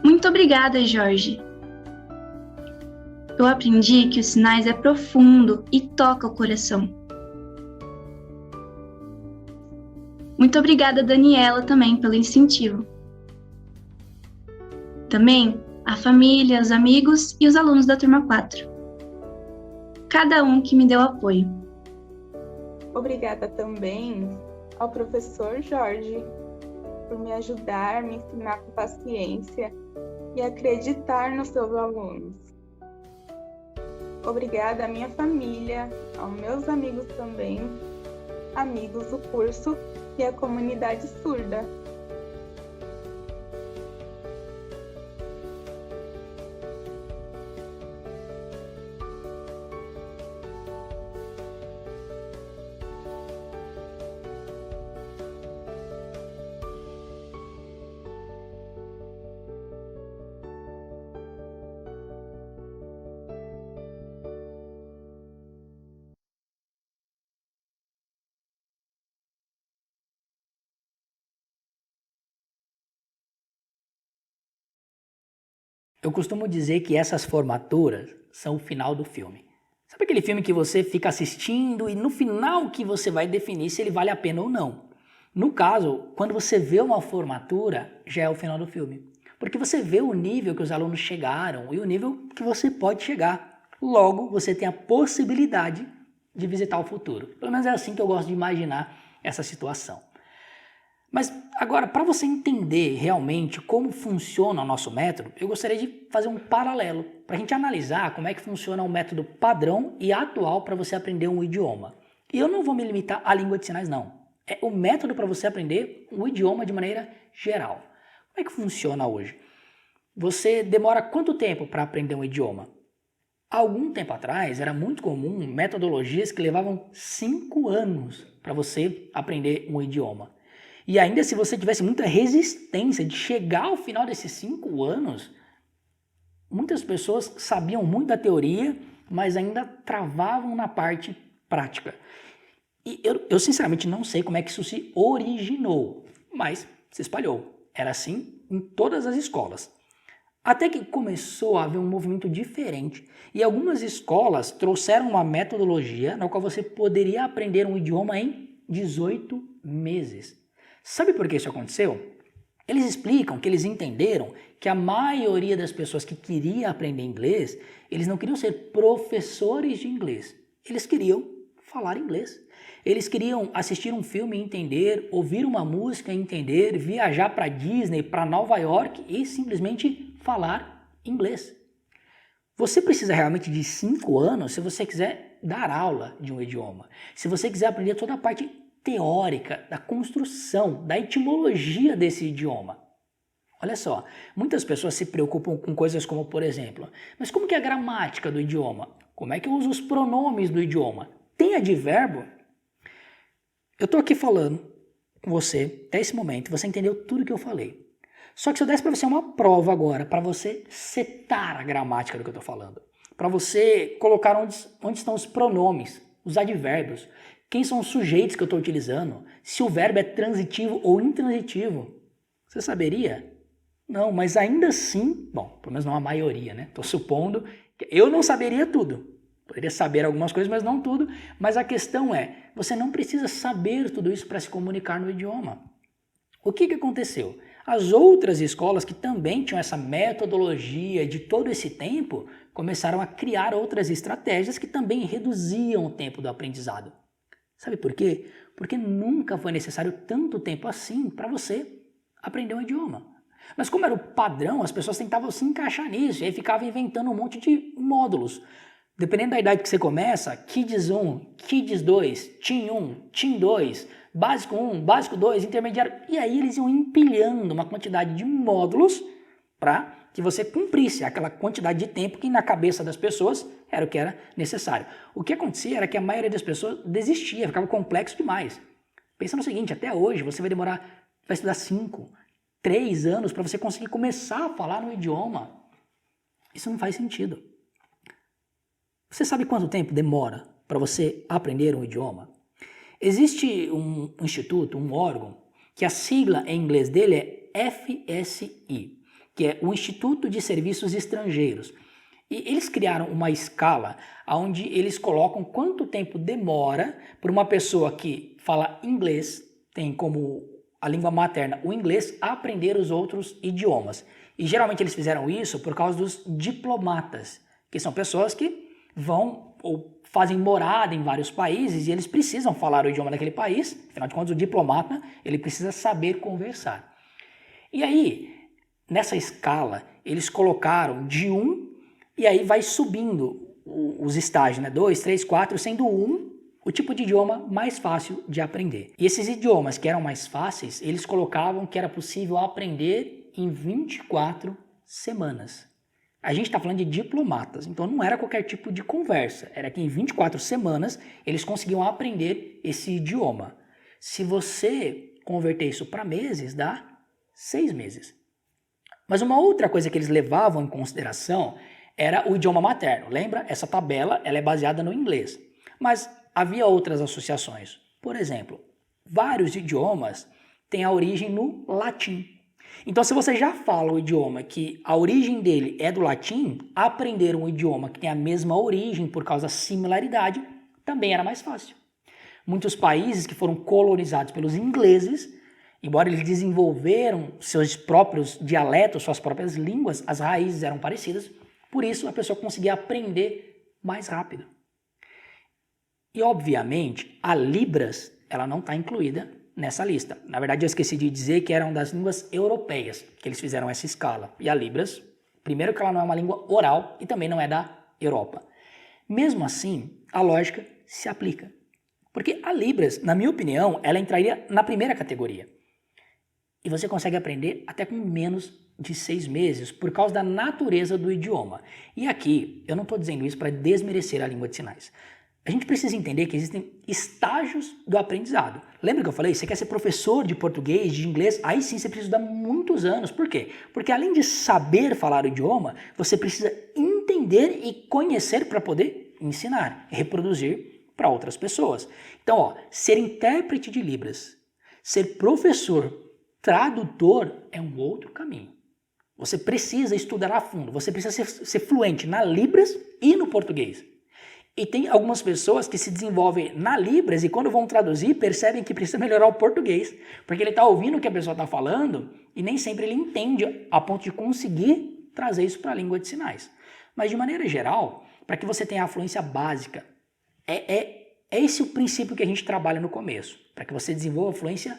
Muito obrigada, Jorge. Eu aprendi que os sinais é profundo e toca o coração. Muito obrigada, Daniela, também pelo incentivo. Também a família, os amigos e os alunos da turma 4. Cada um que me deu apoio. Obrigada também ao professor Jorge por me ajudar, me ensinar com paciência e acreditar nos seus alunos. Obrigada à minha família, aos meus amigos também, amigos do curso e à comunidade surda. Eu costumo dizer que essas formaturas são o final do filme. Sabe aquele filme que você fica assistindo e no final que você vai definir se ele vale a pena ou não? No caso, quando você vê uma formatura, já é o final do filme. Porque você vê o nível que os alunos chegaram e o nível que você pode chegar. Logo, você tem a possibilidade de visitar o futuro. Pelo menos é assim que eu gosto de imaginar essa situação. Mas agora, para você entender realmente como funciona o nosso método, eu gostaria de fazer um paralelo para a gente analisar como é que funciona o método padrão e atual para você aprender um idioma. E eu não vou me limitar à língua de sinais, não. É o método para você aprender um idioma de maneira geral. Como é que funciona hoje? Você demora quanto tempo para aprender um idioma? Há algum tempo atrás, era muito comum metodologias que levavam 5 anos para você aprender um idioma. E ainda se você tivesse muita resistência de chegar ao final desses 5 anos, muitas pessoas sabiam muito da teoria, mas ainda travavam na parte prática. E eu sinceramente não sei como é que isso se originou, mas se espalhou. Era assim em todas as escolas. Até que começou a haver um movimento diferente e algumas escolas trouxeram uma metodologia na qual você poderia aprender um idioma em 18 meses. Sabe por que isso aconteceu? Eles explicam que eles entenderam que a maioria das pessoas que queria aprender inglês, eles não queriam ser professores de inglês, eles queriam falar inglês. Eles queriam assistir um filme e entender, ouvir uma música e entender, viajar para Disney, para Nova York e simplesmente falar inglês. Você precisa realmente de 5 anos se você quiser dar aula de um idioma. Se você quiser aprender toda a parte teórica da construção, da etimologia desse idioma. Olha só, muitas pessoas se preocupam com coisas como, por exemplo, mas como que é a gramática do idioma? Como é que eu uso os pronomes do idioma? Tem advérbio? Eu estou aqui falando com você até esse momento, você entendeu tudo que eu falei. Só que se eu desse para você uma prova agora, para você setar a gramática do que eu estou falando, para você colocar onde estão os pronomes, os advérbios, quem são os sujeitos que eu estou utilizando, se o verbo é transitivo ou intransitivo, você saberia? Não, mas ainda assim, bom, pelo menos não a maioria, né? Estou supondo que eu não saberia tudo. Poderia saber algumas coisas, mas não tudo. Mas a questão é, você não precisa saber tudo isso para se comunicar no idioma. O que aconteceu? As outras escolas que também tinham essa metodologia de todo esse tempo, começaram a criar outras estratégias que também reduziam o tempo do aprendizado. Sabe por quê? Porque nunca foi necessário tanto tempo assim para você aprender um idioma. Mas como era o padrão, as pessoas tentavam se encaixar nisso, e aí ficavam inventando um monte de módulos. Dependendo da idade que você começa, Kids 1, Kids 2, Teen 1, Teen 2, Básico 1, Básico 2, Intermediário, e aí eles iam empilhando uma quantidade de módulos para que você cumprisse aquela quantidade de tempo que na cabeça das pessoas era o que era necessário. O que acontecia era que a maioria das pessoas desistia, ficava complexo demais. Pensa no seguinte, até hoje você vai estudar 5, 3 anos para você conseguir começar a falar no idioma. Isso não faz sentido. Você sabe quanto tempo demora para você aprender um idioma? Existe um instituto, um órgão, que a sigla em inglês dele é FSI, que é o Instituto de Serviços Estrangeiros. E eles criaram uma escala onde eles colocam quanto tempo demora para uma pessoa que fala inglês, tem como a língua materna o inglês, a aprender os outros idiomas. E geralmente eles fizeram isso por causa dos diplomatas, que são pessoas que vão ou fazem morada em vários países e eles precisam falar o idioma daquele país. Afinal de contas, o diplomata ele precisa saber conversar. E aí, nessa escala, eles colocaram de 1 e aí vai subindo os estágios, né? 2, 3, 4, sendo 1 o tipo de idioma mais fácil de aprender. E esses idiomas que eram mais fáceis, eles colocavam que era possível aprender em 24 semanas. A gente está falando de diplomatas, então não era qualquer tipo de conversa. Era que em 24 semanas eles conseguiam aprender esse idioma. Se você converter isso para meses, dá 6 meses. Mas uma outra coisa que eles levavam em consideração era o idioma materno. Lembra? Essa tabela ela é baseada no inglês. Mas havia outras associações. Por exemplo, vários idiomas têm a origem no latim. Então, se você já fala o idioma que a origem dele é do latim, aprender um idioma que tem a mesma origem por causa da similaridade também era mais fácil. Muitos países que foram colonizados pelos ingleses, embora eles desenvolveram seus próprios dialetos, suas próprias línguas, as raízes eram parecidas, por isso a pessoa conseguia aprender mais rápido. E, obviamente, a Libras ela não está incluída nessa lista. Na verdade, eu esqueci de dizer que eram das línguas europeias que eles fizeram essa escala. E a Libras, primeiro que ela não é uma língua oral e também não é da Europa. Mesmo assim, a lógica se aplica. Porque a Libras, na minha opinião, ela entraria na primeira categoria. E você consegue aprender até com menos de 6 meses por causa da natureza do idioma. E aqui, eu não estou dizendo isso para desmerecer a língua de sinais. A gente precisa entender que existem estágios do aprendizado. Lembra que eu falei? Você quer ser professor de português, de inglês? Aí sim você precisa dar muitos anos. Por quê? Porque além de saber falar o idioma, você precisa entender e conhecer para poder ensinar e reproduzir para outras pessoas. Então, ser intérprete de Libras, ser professor, tradutor é um outro caminho. Você precisa estudar a fundo, você precisa ser fluente na Libras e no português. E tem algumas pessoas que se desenvolvem na Libras e quando vão traduzir percebem que precisa melhorar o português, porque ele está ouvindo o que a pessoa está falando e nem sempre ele entende a ponto de conseguir trazer isso para a língua de sinais. Mas de maneira geral, para que você tenha a fluência básica, é esse o princípio que a gente trabalha no começo. Para que você desenvolva a fluência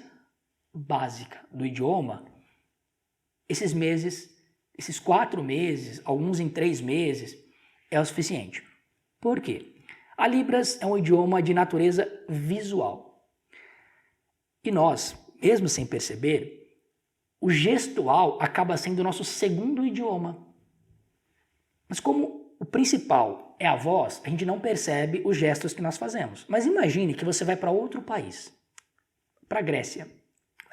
básica do idioma, esses meses, esses 4 meses, alguns em 3 meses, é o suficiente. Por quê? A Libras é um idioma de natureza visual. E nós, mesmo sem perceber, o gestual acaba sendo o nosso segundo idioma. Mas como o principal é a voz, a gente não percebe os gestos que nós fazemos. Mas imagine que você vai para outro país, para a Grécia,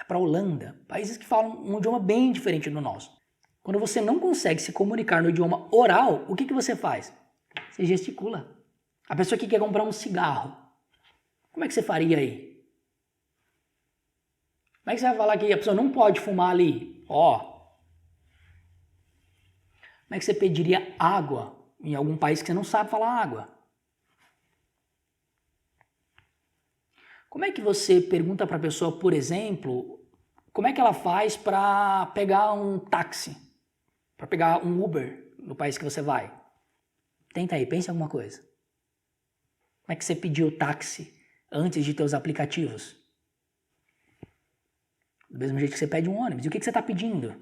para a Holanda, países que falam um idioma bem diferente do nosso. Quando você não consegue se comunicar no idioma oral, o que você faz? Você gesticula. A pessoa que quer comprar um cigarro, como é que você faria aí? Como é que você vai falar que a pessoa não pode fumar ali? Como é que você pediria água em algum país que você não sabe falar água? Como é que você pergunta para a pessoa, por exemplo, como é que ela faz para pegar um táxi? Para pegar um Uber no país que você vai? Tenta aí, pensa em alguma coisa. Como é que você pediu táxi antes de ter os aplicativos? Do mesmo jeito que você pede um ônibus. E o que você está pedindo?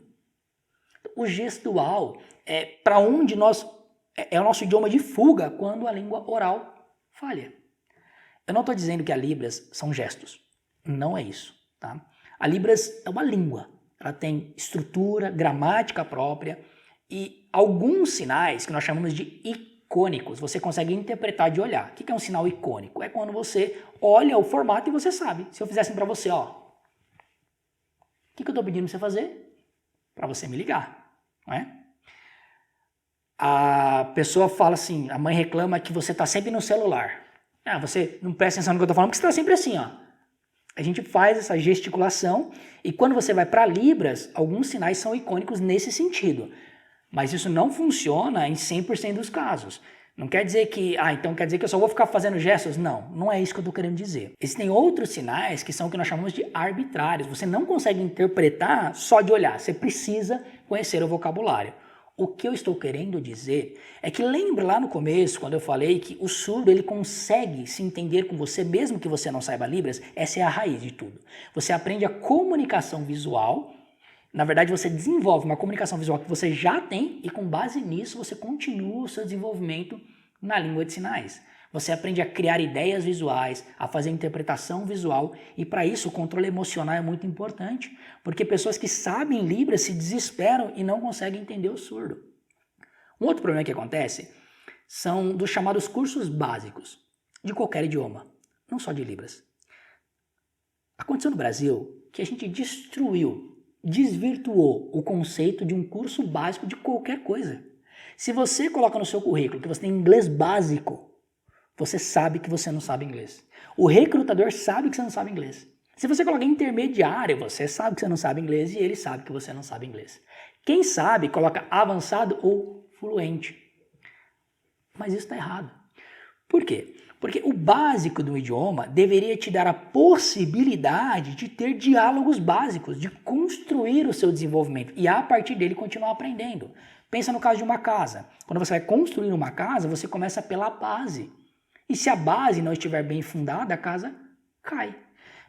O gestual é para onde nós... É o nosso idioma de fuga quando a língua oral falha. Eu não estou dizendo que a Libras são gestos. Não é isso. Tá? A Libras é uma língua. Ela tem estrutura, gramática própria e alguns sinais que nós chamamos de icônicos. Você consegue interpretar de olhar. O que é um sinal icônico? É quando você olha o formato e você sabe. Se eu fizesse para você, o que eu estou pedindo para você fazer? Para você me ligar, não é? A pessoa fala assim, a mãe reclama que você está sempre no celular. Você não presta atenção no que eu estou falando, porque você está sempre assim, A gente faz essa gesticulação e quando você vai para Libras, alguns sinais são icônicos nesse sentido. Mas isso não funciona em 100% dos casos. Não quer dizer que, então quer dizer que eu só vou ficar fazendo gestos? Não, não é isso que eu estou querendo dizer. Existem outros sinais que são o que nós chamamos de arbitrários. Você não consegue interpretar só de olhar, você precisa conhecer o vocabulário. O que eu estou querendo dizer é que lembra lá no começo, quando eu falei que o surdo ele consegue se entender com você mesmo que você não saiba Libras? Essa é a raiz de tudo. Você aprende a comunicação visual, na verdade você desenvolve uma comunicação visual que você já tem e com base nisso você continua o seu desenvolvimento na língua de sinais. Você aprende a criar ideias visuais, a fazer interpretação visual e para isso o controle emocional é muito importante, porque pessoas que sabem Libras se desesperam e não conseguem entender o surdo. Um outro problema que acontece são dos chamados cursos básicos de qualquer idioma, não só de Libras. Aconteceu no Brasil que a gente desvirtuou o conceito de um curso básico de qualquer coisa. Se você coloca no seu currículo que você tem inglês básico, você sabe que você não sabe inglês. O recrutador sabe que você não sabe inglês. Se você coloca intermediário, você sabe que você não sabe inglês e ele sabe que você não sabe inglês. Quem sabe coloca avançado ou fluente. Mas isso está errado. Por quê? Porque o básico do idioma deveria te dar a possibilidade de ter diálogos básicos, de construir o seu desenvolvimento e a partir dele continuar aprendendo. Pensa no caso de uma casa. Quando você vai construir uma casa, você começa pela base. E se a base não estiver bem fundada, a casa cai.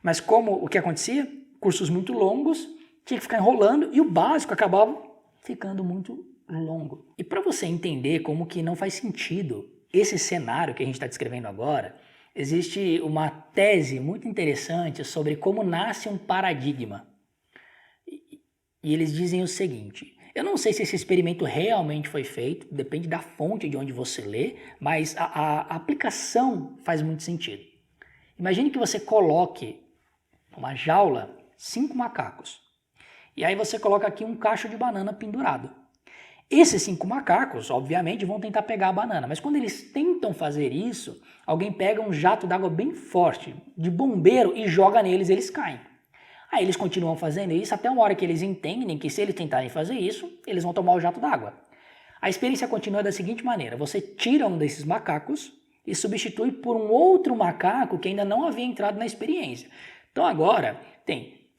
Mas como o que acontecia? Cursos muito longos, tinha que ficar enrolando e o básico acabava ficando muito longo. E para você entender como que não faz sentido esse cenário que a gente está descrevendo agora, existe uma tese muito interessante sobre como nasce um paradigma. E eles dizem o seguinte... Eu não sei se esse experimento realmente foi feito, depende da fonte de onde você lê, mas a aplicação faz muito sentido. Imagine que você coloque numa jaula 5 macacos. E aí você coloca aqui um cacho de banana pendurado. Esses 5 macacos, obviamente, vão tentar pegar a banana, mas quando eles tentam fazer isso, alguém pega um jato d'água bem forte, de bombeiro, e joga neles, eles caem. Aí eles continuam fazendo isso até uma hora que eles entendem que se eles tentarem fazer isso, eles vão tomar o jato d'água. A experiência continua da seguinte maneira, você tira um desses macacos e substitui por um outro macaco que ainda não havia entrado na experiência. Então agora tem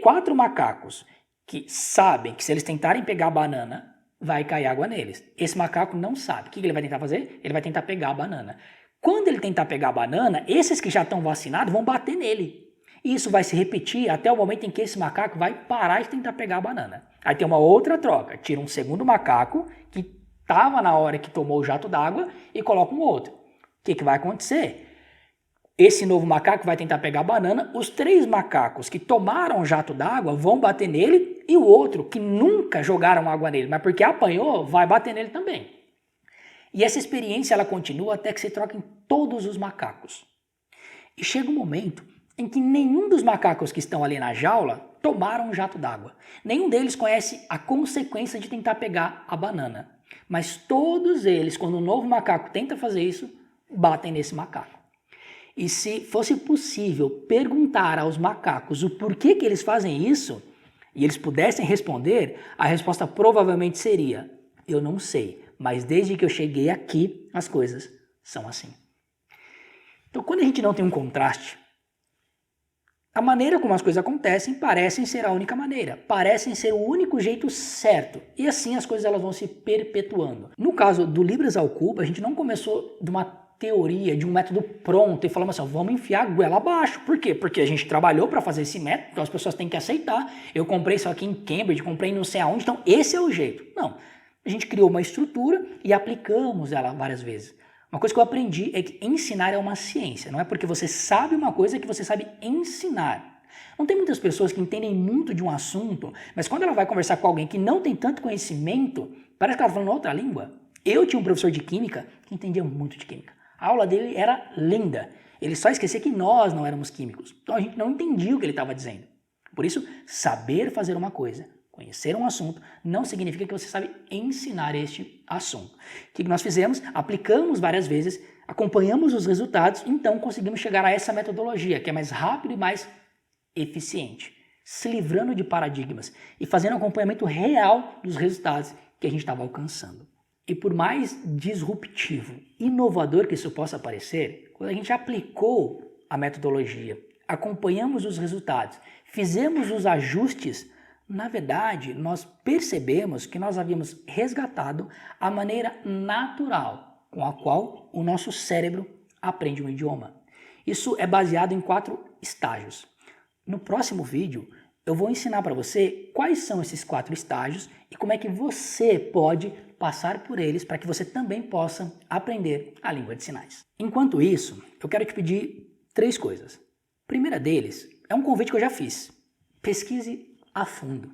4 macacos que sabem que se eles tentarem pegar a banana, vai cair água neles. Esse macaco não sabe. O que ele vai tentar fazer? Ele vai tentar pegar a banana. Quando ele tentar pegar a banana, esses que já estão vacinados vão bater nele. E isso vai se repetir até o momento em que esse macaco vai parar de tentar pegar a banana. Aí tem uma outra troca. Tira um segundo macaco que estava na hora que tomou o jato d'água e coloca um outro. O que vai acontecer? esse novo macaco vai tentar pegar a banana, os 3 macacos que tomaram o jato d'água vão bater nele e o outro, que nunca jogaram água nele, mas porque apanhou, vai bater nele também. E essa experiência ela continua até que se troquem todos os macacos. E chega um momento em que nenhum dos macacos que estão ali na jaula tomaram um jato d'água. Nenhum deles conhece a consequência de tentar pegar a banana. Mas todos eles, quando um novo macaco tenta fazer isso, batem nesse macaco. E se fosse possível perguntar aos macacos o porquê que eles fazem isso, e eles pudessem responder, a resposta provavelmente seria: eu não sei, mas desde que eu cheguei aqui, as coisas são assim. Então, quando a gente não tem um contraste, a maneira como as coisas acontecem parecem ser a única maneira, parecem ser o único jeito certo, e assim as coisas elas vão se perpetuando. No caso do Libras ao Cubo, a gente não começou de uma teoria, de um método pronto e falamos assim, vamos enfiar a goela abaixo. Por quê? Porque a gente trabalhou para fazer esse método, então as pessoas têm que aceitar. Eu comprei isso aqui em Cambridge, comprei não sei aonde, então esse é o jeito. Não, a gente criou uma estrutura e aplicamos ela várias vezes. Uma coisa que eu aprendi é que ensinar é uma ciência, não é porque você sabe uma coisa que você sabe ensinar. Não tem muitas pessoas que entendem muito de um assunto, mas quando ela vai conversar com alguém que não tem tanto conhecimento, parece que ela está falando outra língua. Eu tinha um professor de química que entendia muito de química. A aula dele era linda. Ele só esquecia que nós não éramos químicos. Então a gente não entendia o que ele estava dizendo. Por isso, saber fazer uma coisa, conhecer um assunto, não significa que você sabe ensinar este assunto. O que nós fizemos? Aplicamos várias vezes, acompanhamos os resultados, então conseguimos chegar a essa metodologia, que é mais rápido e mais eficiente, se livrando de paradigmas e fazendo acompanhamento real dos resultados que a gente estava alcançando. E por mais disruptivo, inovador que isso possa parecer, quando a gente aplicou a metodologia, acompanhamos os resultados, fizemos os ajustes, na verdade, nós percebemos que nós havíamos resgatado a maneira natural com a qual o nosso cérebro aprende um idioma. Isso é baseado em 4 estágios. No próximo vídeo, eu vou ensinar para você quais são esses 4 estágios e como é que você pode passar por eles para que você também possa aprender a língua de sinais. Enquanto isso, eu quero te pedir 3 coisas. A primeira deles é um convite que eu já fiz. Pesquise a fundo.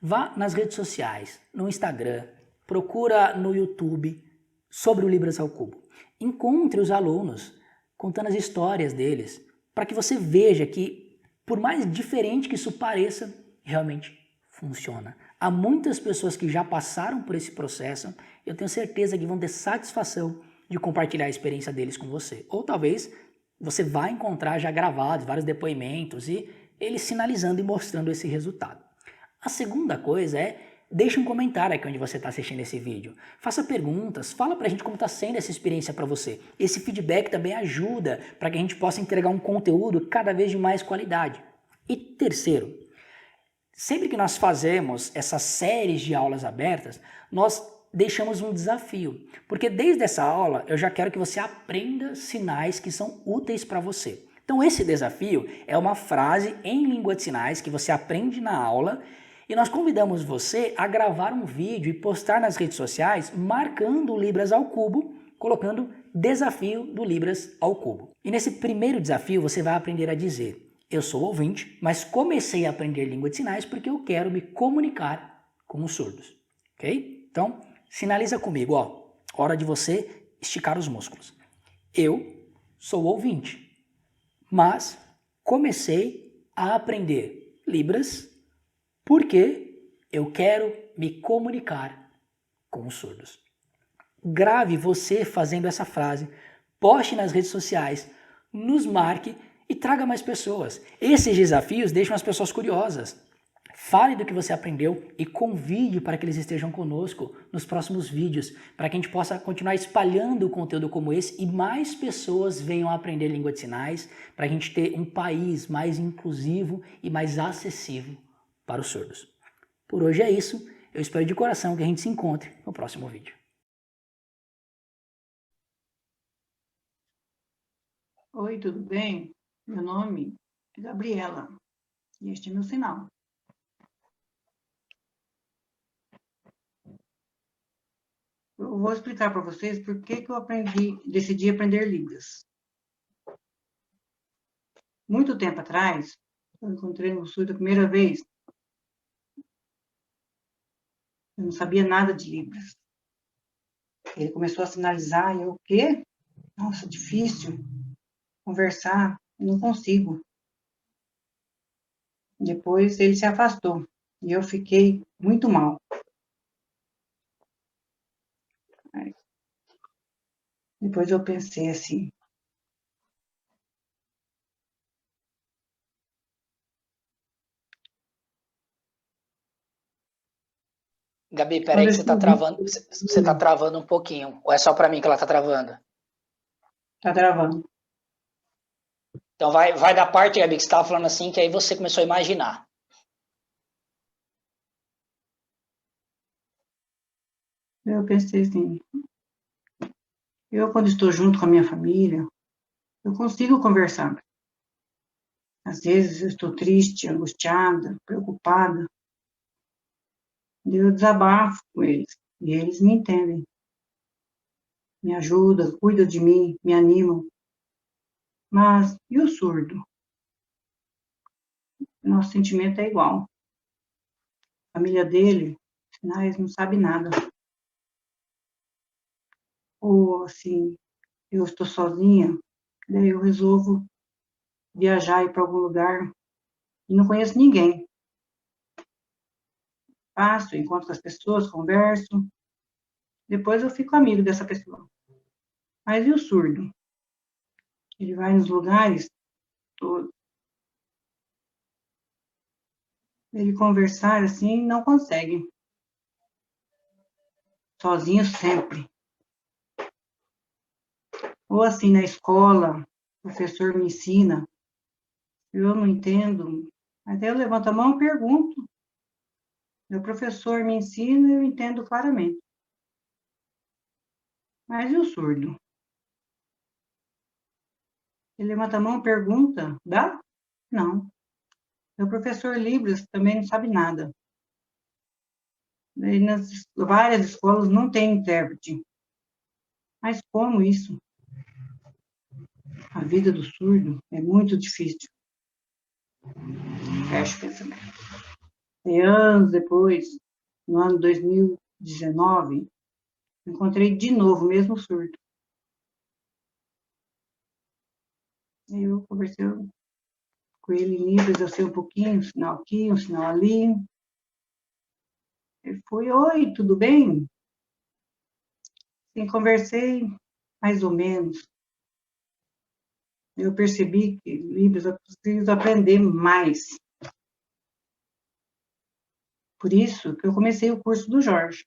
Vá nas redes sociais, no Instagram, procura no YouTube sobre o Libras ao Cubo. Encontre os alunos contando as histórias deles para que você veja que, por mais diferente que isso pareça, realmente funciona. Há muitas pessoas que já passaram por esse processo, eu tenho certeza que vão ter satisfação de compartilhar a experiência deles com você. Ou talvez você vai encontrar já gravados vários depoimentos e eles sinalizando e mostrando esse resultado. A segunda coisa é, deixe um comentário aqui onde você está assistindo esse vídeo. Faça perguntas, fala pra gente como está sendo essa experiência para você. Esse feedback também ajuda para que a gente possa entregar um conteúdo cada vez de mais qualidade. E terceiro, sempre que nós fazemos essas séries de aulas abertas, nós deixamos um desafio. Porque desde essa aula eu já quero que você aprenda sinais que são úteis para você. Então esse desafio é uma frase em língua de sinais que você aprende na aula e nós convidamos você a gravar um vídeo e postar nas redes sociais marcando o Libras ao Cubo, colocando desafio do Libras ao Cubo. E nesse primeiro desafio você vai aprender a dizer: eu sou ouvinte, mas comecei a aprender língua de sinais porque eu quero me comunicar com os surdos. Ok? Então, sinaliza comigo, ó. Hora de você esticar os músculos. Eu sou ouvinte, mas comecei a aprender Libras porque eu quero me comunicar com os surdos. Grave você fazendo essa frase, poste nas redes sociais, nos marque e traga mais pessoas. Esses desafios deixam as pessoas curiosas. Fale do que você aprendeu e convide para que eles estejam conosco nos próximos vídeos, para que a gente possa continuar espalhando conteúdo como esse e mais pessoas venham a aprender língua de sinais, para a gente ter um país mais inclusivo e mais acessível para os surdos. Por hoje é isso. Eu espero de coração que a gente se encontre no próximo vídeo. Oi, tudo bem? Meu nome é Gabriela e este é meu sinal. Eu vou explicar para vocês por que eu decidi aprender Libras. muito tempo atrás, eu encontrei um surdo a primeira vez. Eu não sabia nada de Libras. Ele começou a sinalizar, e eu, o quê? Nossa, difícil conversar, eu não consigo. Depois ele se afastou, e eu fiquei muito mal. Depois eu pensei assim, Gabi, peraí que você tá travando um pouquinho. Ou é só para mim que ela tá travando? Tá travando. Então vai da parte, Gabi, que você estava falando assim, que aí você começou a imaginar. Eu pensei assim, eu quando estou junto com a minha família, eu consigo conversar. Às vezes eu estou triste, angustiada, preocupada. Eu desabafo com eles, e eles me entendem. Me ajudam, cuidam de mim, me animam. Mas, e o surdo? Nosso sentimento é igual. A família dele, sinais, não sabe nada. Ou, assim, eu estou sozinha, daí eu resolvo viajar, ir para algum lugar, e não conheço ninguém. Passo, encontro com as pessoas, converso, depois eu fico amigo dessa pessoa. Mas e o surdo? Ele vai nos lugares todos. Ele conversar assim, não consegue. Sozinho sempre. Ou assim, na escola, o professor me ensina, eu não entendo, até eu levanto a mão e pergunto. Meu professor me ensina e eu entendo claramente. Mas e o surdo? Ele levanta a mão e pergunta, dá? Não. Meu professor Libras também não sabe nada. E nas várias escolas não tem intérprete. Mas como isso? A vida do surdo é muito difícil. Fecho o pensamento. E anos depois, no ano 2019, encontrei de novo o mesmo surdo. Eu conversei com ele em Libras, eu sei um pouquinho, um sinal aqui, um sinal ali. Ele foi, oi, tudo bem? Sim, conversei mais ou menos. Eu percebi que Libras eu preciso aprender mais. Por isso que eu comecei o curso do Jorge.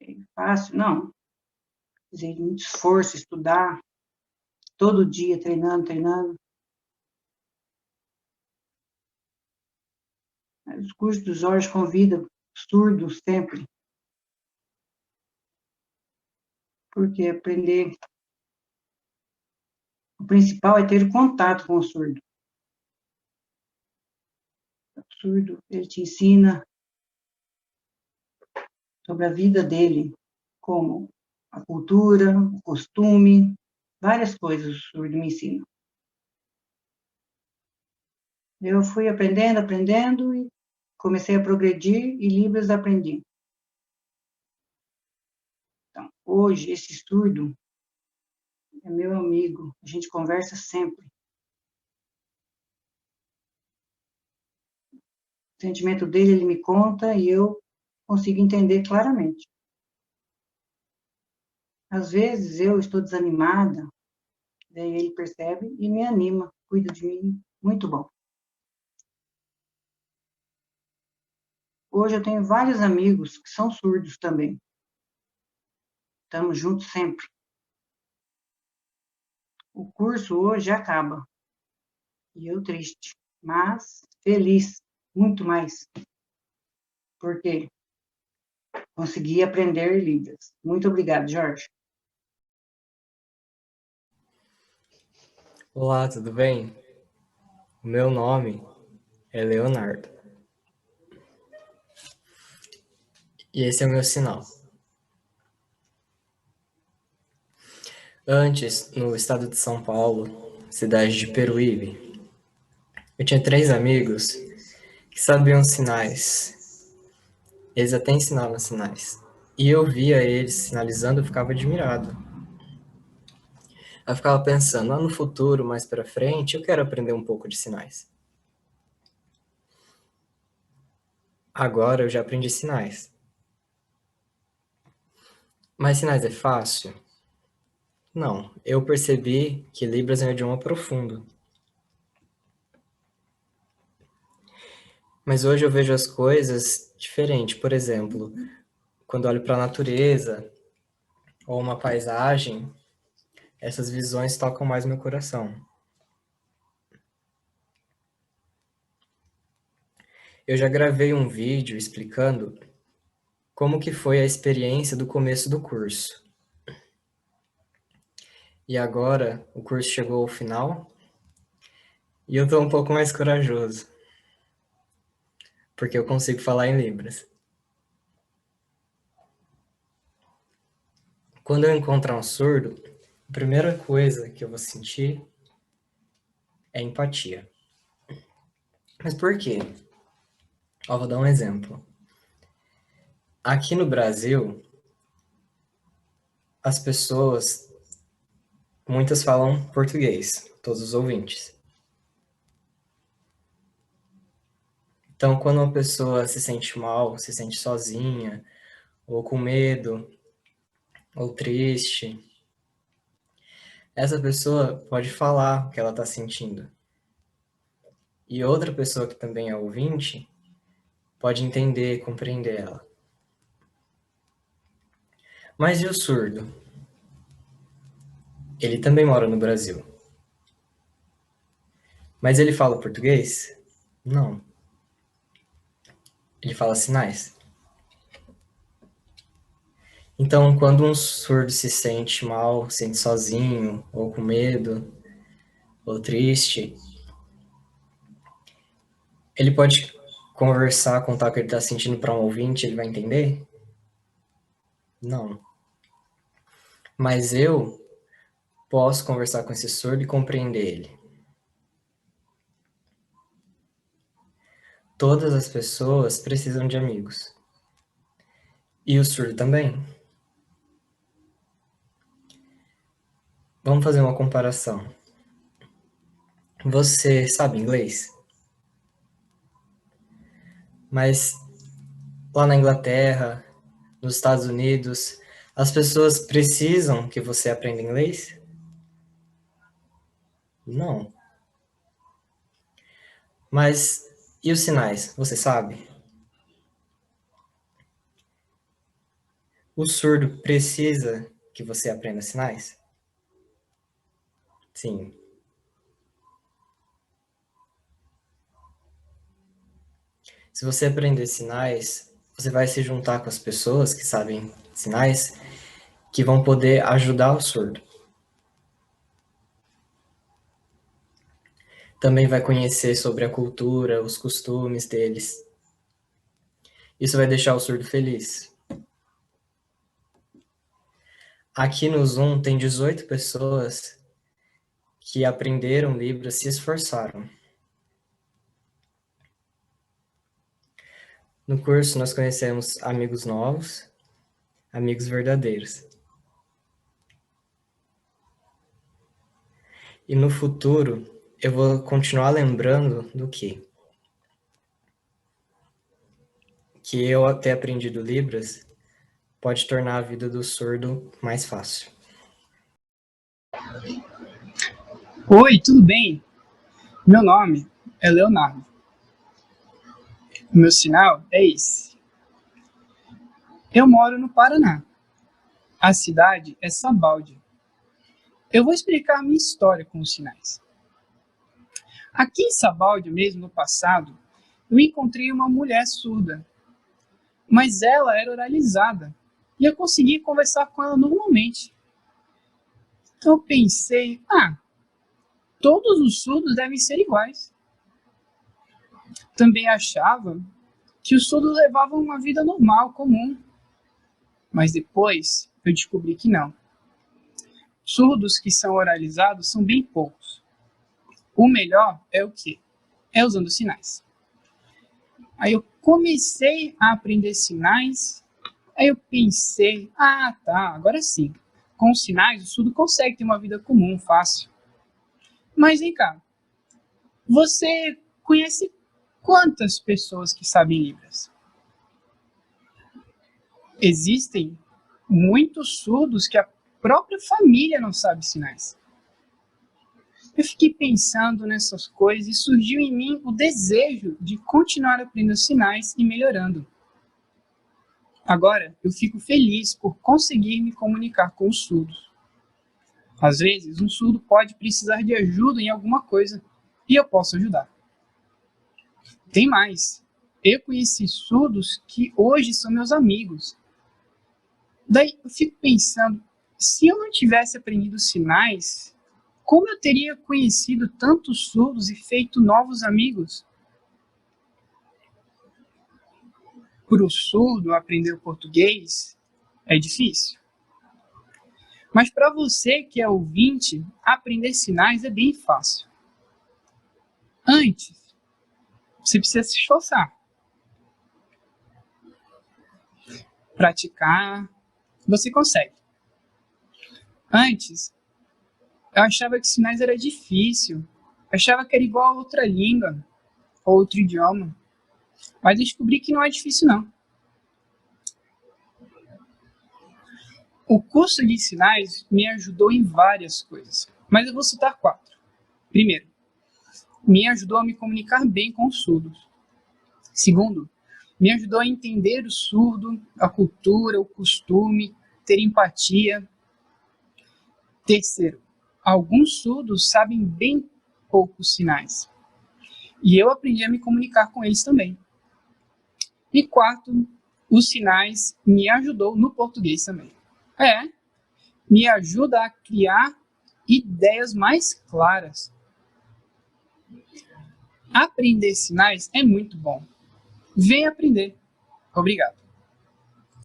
É fácil? Não. Fiz muito esforço, estudar, todo dia, treinando. Os cursos do Jorge convidam surdos sempre. Porque aprender... O principal é ter contato com o surdo. O surdo, ele te ensina sobre a vida dele, como a cultura, o costume, várias coisas o surdo me ensina. Eu fui aprendendo e comecei a progredir e Libras aprendi. Então, hoje, esse surdo é meu amigo, a gente conversa sempre. O sentimento dele, ele me conta e eu consigo entender claramente. Às vezes eu estou desanimada, daí ele percebe e me anima, cuida de mim, muito bom. Hoje eu tenho vários amigos que são surdos também. Estamos juntos sempre. O curso hoje acaba. E eu triste, mas feliz, muito mais. Porque consegui aprender Libras. Muito obrigada, Jorge. Olá, tudo bem? O meu nome é Leonardo. E esse é o meu sinal. Antes, no estado de São Paulo, cidade de Peruíbe. Eu tinha 3 amigos que sabiam sinais. Eles até ensinavam sinais. E eu via eles sinalizando, eu ficava admirado. Eu ficava pensando, lá no futuro, mais para frente, eu quero aprender um pouco de sinais. Agora eu já aprendi sinais. Mas sinais é fácil? Não, eu percebi que Libras é um idioma profundo. Mas hoje eu vejo as coisas diferente. Por exemplo, quando olho para a natureza ou uma paisagem, essas visões tocam mais meu coração. Eu já gravei um vídeo explicando como que foi a experiência do começo do curso. E agora o curso chegou ao final e eu estou um pouco mais corajoso, porque eu consigo falar em Libras. Quando eu encontrar um surdo, a primeira coisa que eu vou sentir é empatia. Mas por quê? Ó, vou dar um exemplo. Aqui no Brasil, as pessoas, muitas falam português, todos os ouvintes. Então, quando uma pessoa se sente mal, se sente sozinha, ou com medo, ou triste, essa pessoa pode falar o que ela está sentindo. E outra pessoa que também é ouvinte pode entender, compreender ela. Mas e o surdo? Ele também mora no Brasil. Mas ele fala português? Não. Ele fala sinais. Então, quando um surdo se sente mal, se sente sozinho, ou com medo, ou triste, ele pode conversar, contar o que ele está sentindo para um ouvinte, ele vai entender? Não. Mas eu posso conversar com esse surdo e compreender ele. Todas as pessoas precisam de amigos. E o surdo também. Vamos fazer uma comparação. Você sabe inglês? Mas lá na Inglaterra, nos Estados Unidos, as pessoas precisam que você aprenda inglês? Não. Mas e os sinais? Você sabe? O surdo precisa que você aprenda sinais? Sim. Se você aprender sinais, você vai se juntar com as pessoas que sabem sinais, que vão poder ajudar o surdo. Também vai conhecer sobre a cultura, os costumes deles. Isso vai deixar o surdo feliz. Aqui no Zoom tem 18 pessoas que aprenderam Libras, se esforçaram. No curso nós conhecemos amigos novos, amigos verdadeiros. E no futuro eu vou continuar lembrando do quê? Que eu ter aprendido Libras pode tornar a vida do surdo mais fácil. Oi, tudo bem? Meu nome é Leonardo. O meu sinal é esse. Eu moro no Paraná. A cidade é Sabáudia. Eu vou explicar a minha história com os sinais. Aqui em Sabáudia, mesmo no passado, eu encontrei uma mulher surda. Mas ela era oralizada e eu consegui conversar com ela normalmente. Então eu pensei, todos os surdos devem ser iguais. Também achava que os surdos levavam uma vida normal, comum. Mas depois eu descobri que não. Surdos que são oralizados são bem poucos. o melhor é o quê? É usando sinais. Aí eu comecei a aprender sinais, aí eu pensei, tá, agora sim. Com os sinais, o surdo consegue ter uma vida comum, fácil. Mas vem cá, você conhece quantas pessoas que sabem Libras? Existem muitos surdos que a própria família não sabe sinais. Eu fiquei pensando nessas coisas e surgiu em mim o desejo de continuar aprendendo sinais e melhorando. Agora, eu fico feliz por conseguir me comunicar com os surdos. Às vezes, um surdo pode precisar de ajuda em alguma coisa e eu posso ajudar. Tem mais. Eu conheci surdos que hoje são meus amigos. Daí eu fico pensando, se eu não tivesse aprendido sinais, como eu teria conhecido tantos surdos e feito novos amigos? Para o surdo aprender o português é difícil. Mas para você que é ouvinte, aprender sinais é bem fácil. Antes, você precisa se esforçar. Praticar, você consegue. Antes, eu achava que sinais era difícil. Eu achava que era igual a outra língua, ou outro idioma. Mas descobri que não é difícil, não. O curso de sinais me ajudou em várias coisas, mas eu vou citar 4. Primeiro, me ajudou a me comunicar bem com os surdos. Segundo, me ajudou a entender o surdo, a cultura, o costume, ter empatia. Terceiro, alguns surdos sabem bem poucos sinais. E eu aprendi a me comunicar com eles também. E quarto, os sinais me ajudou no português também. Me ajuda a criar ideias mais claras. Aprender sinais é muito bom. Vem aprender. Obrigado.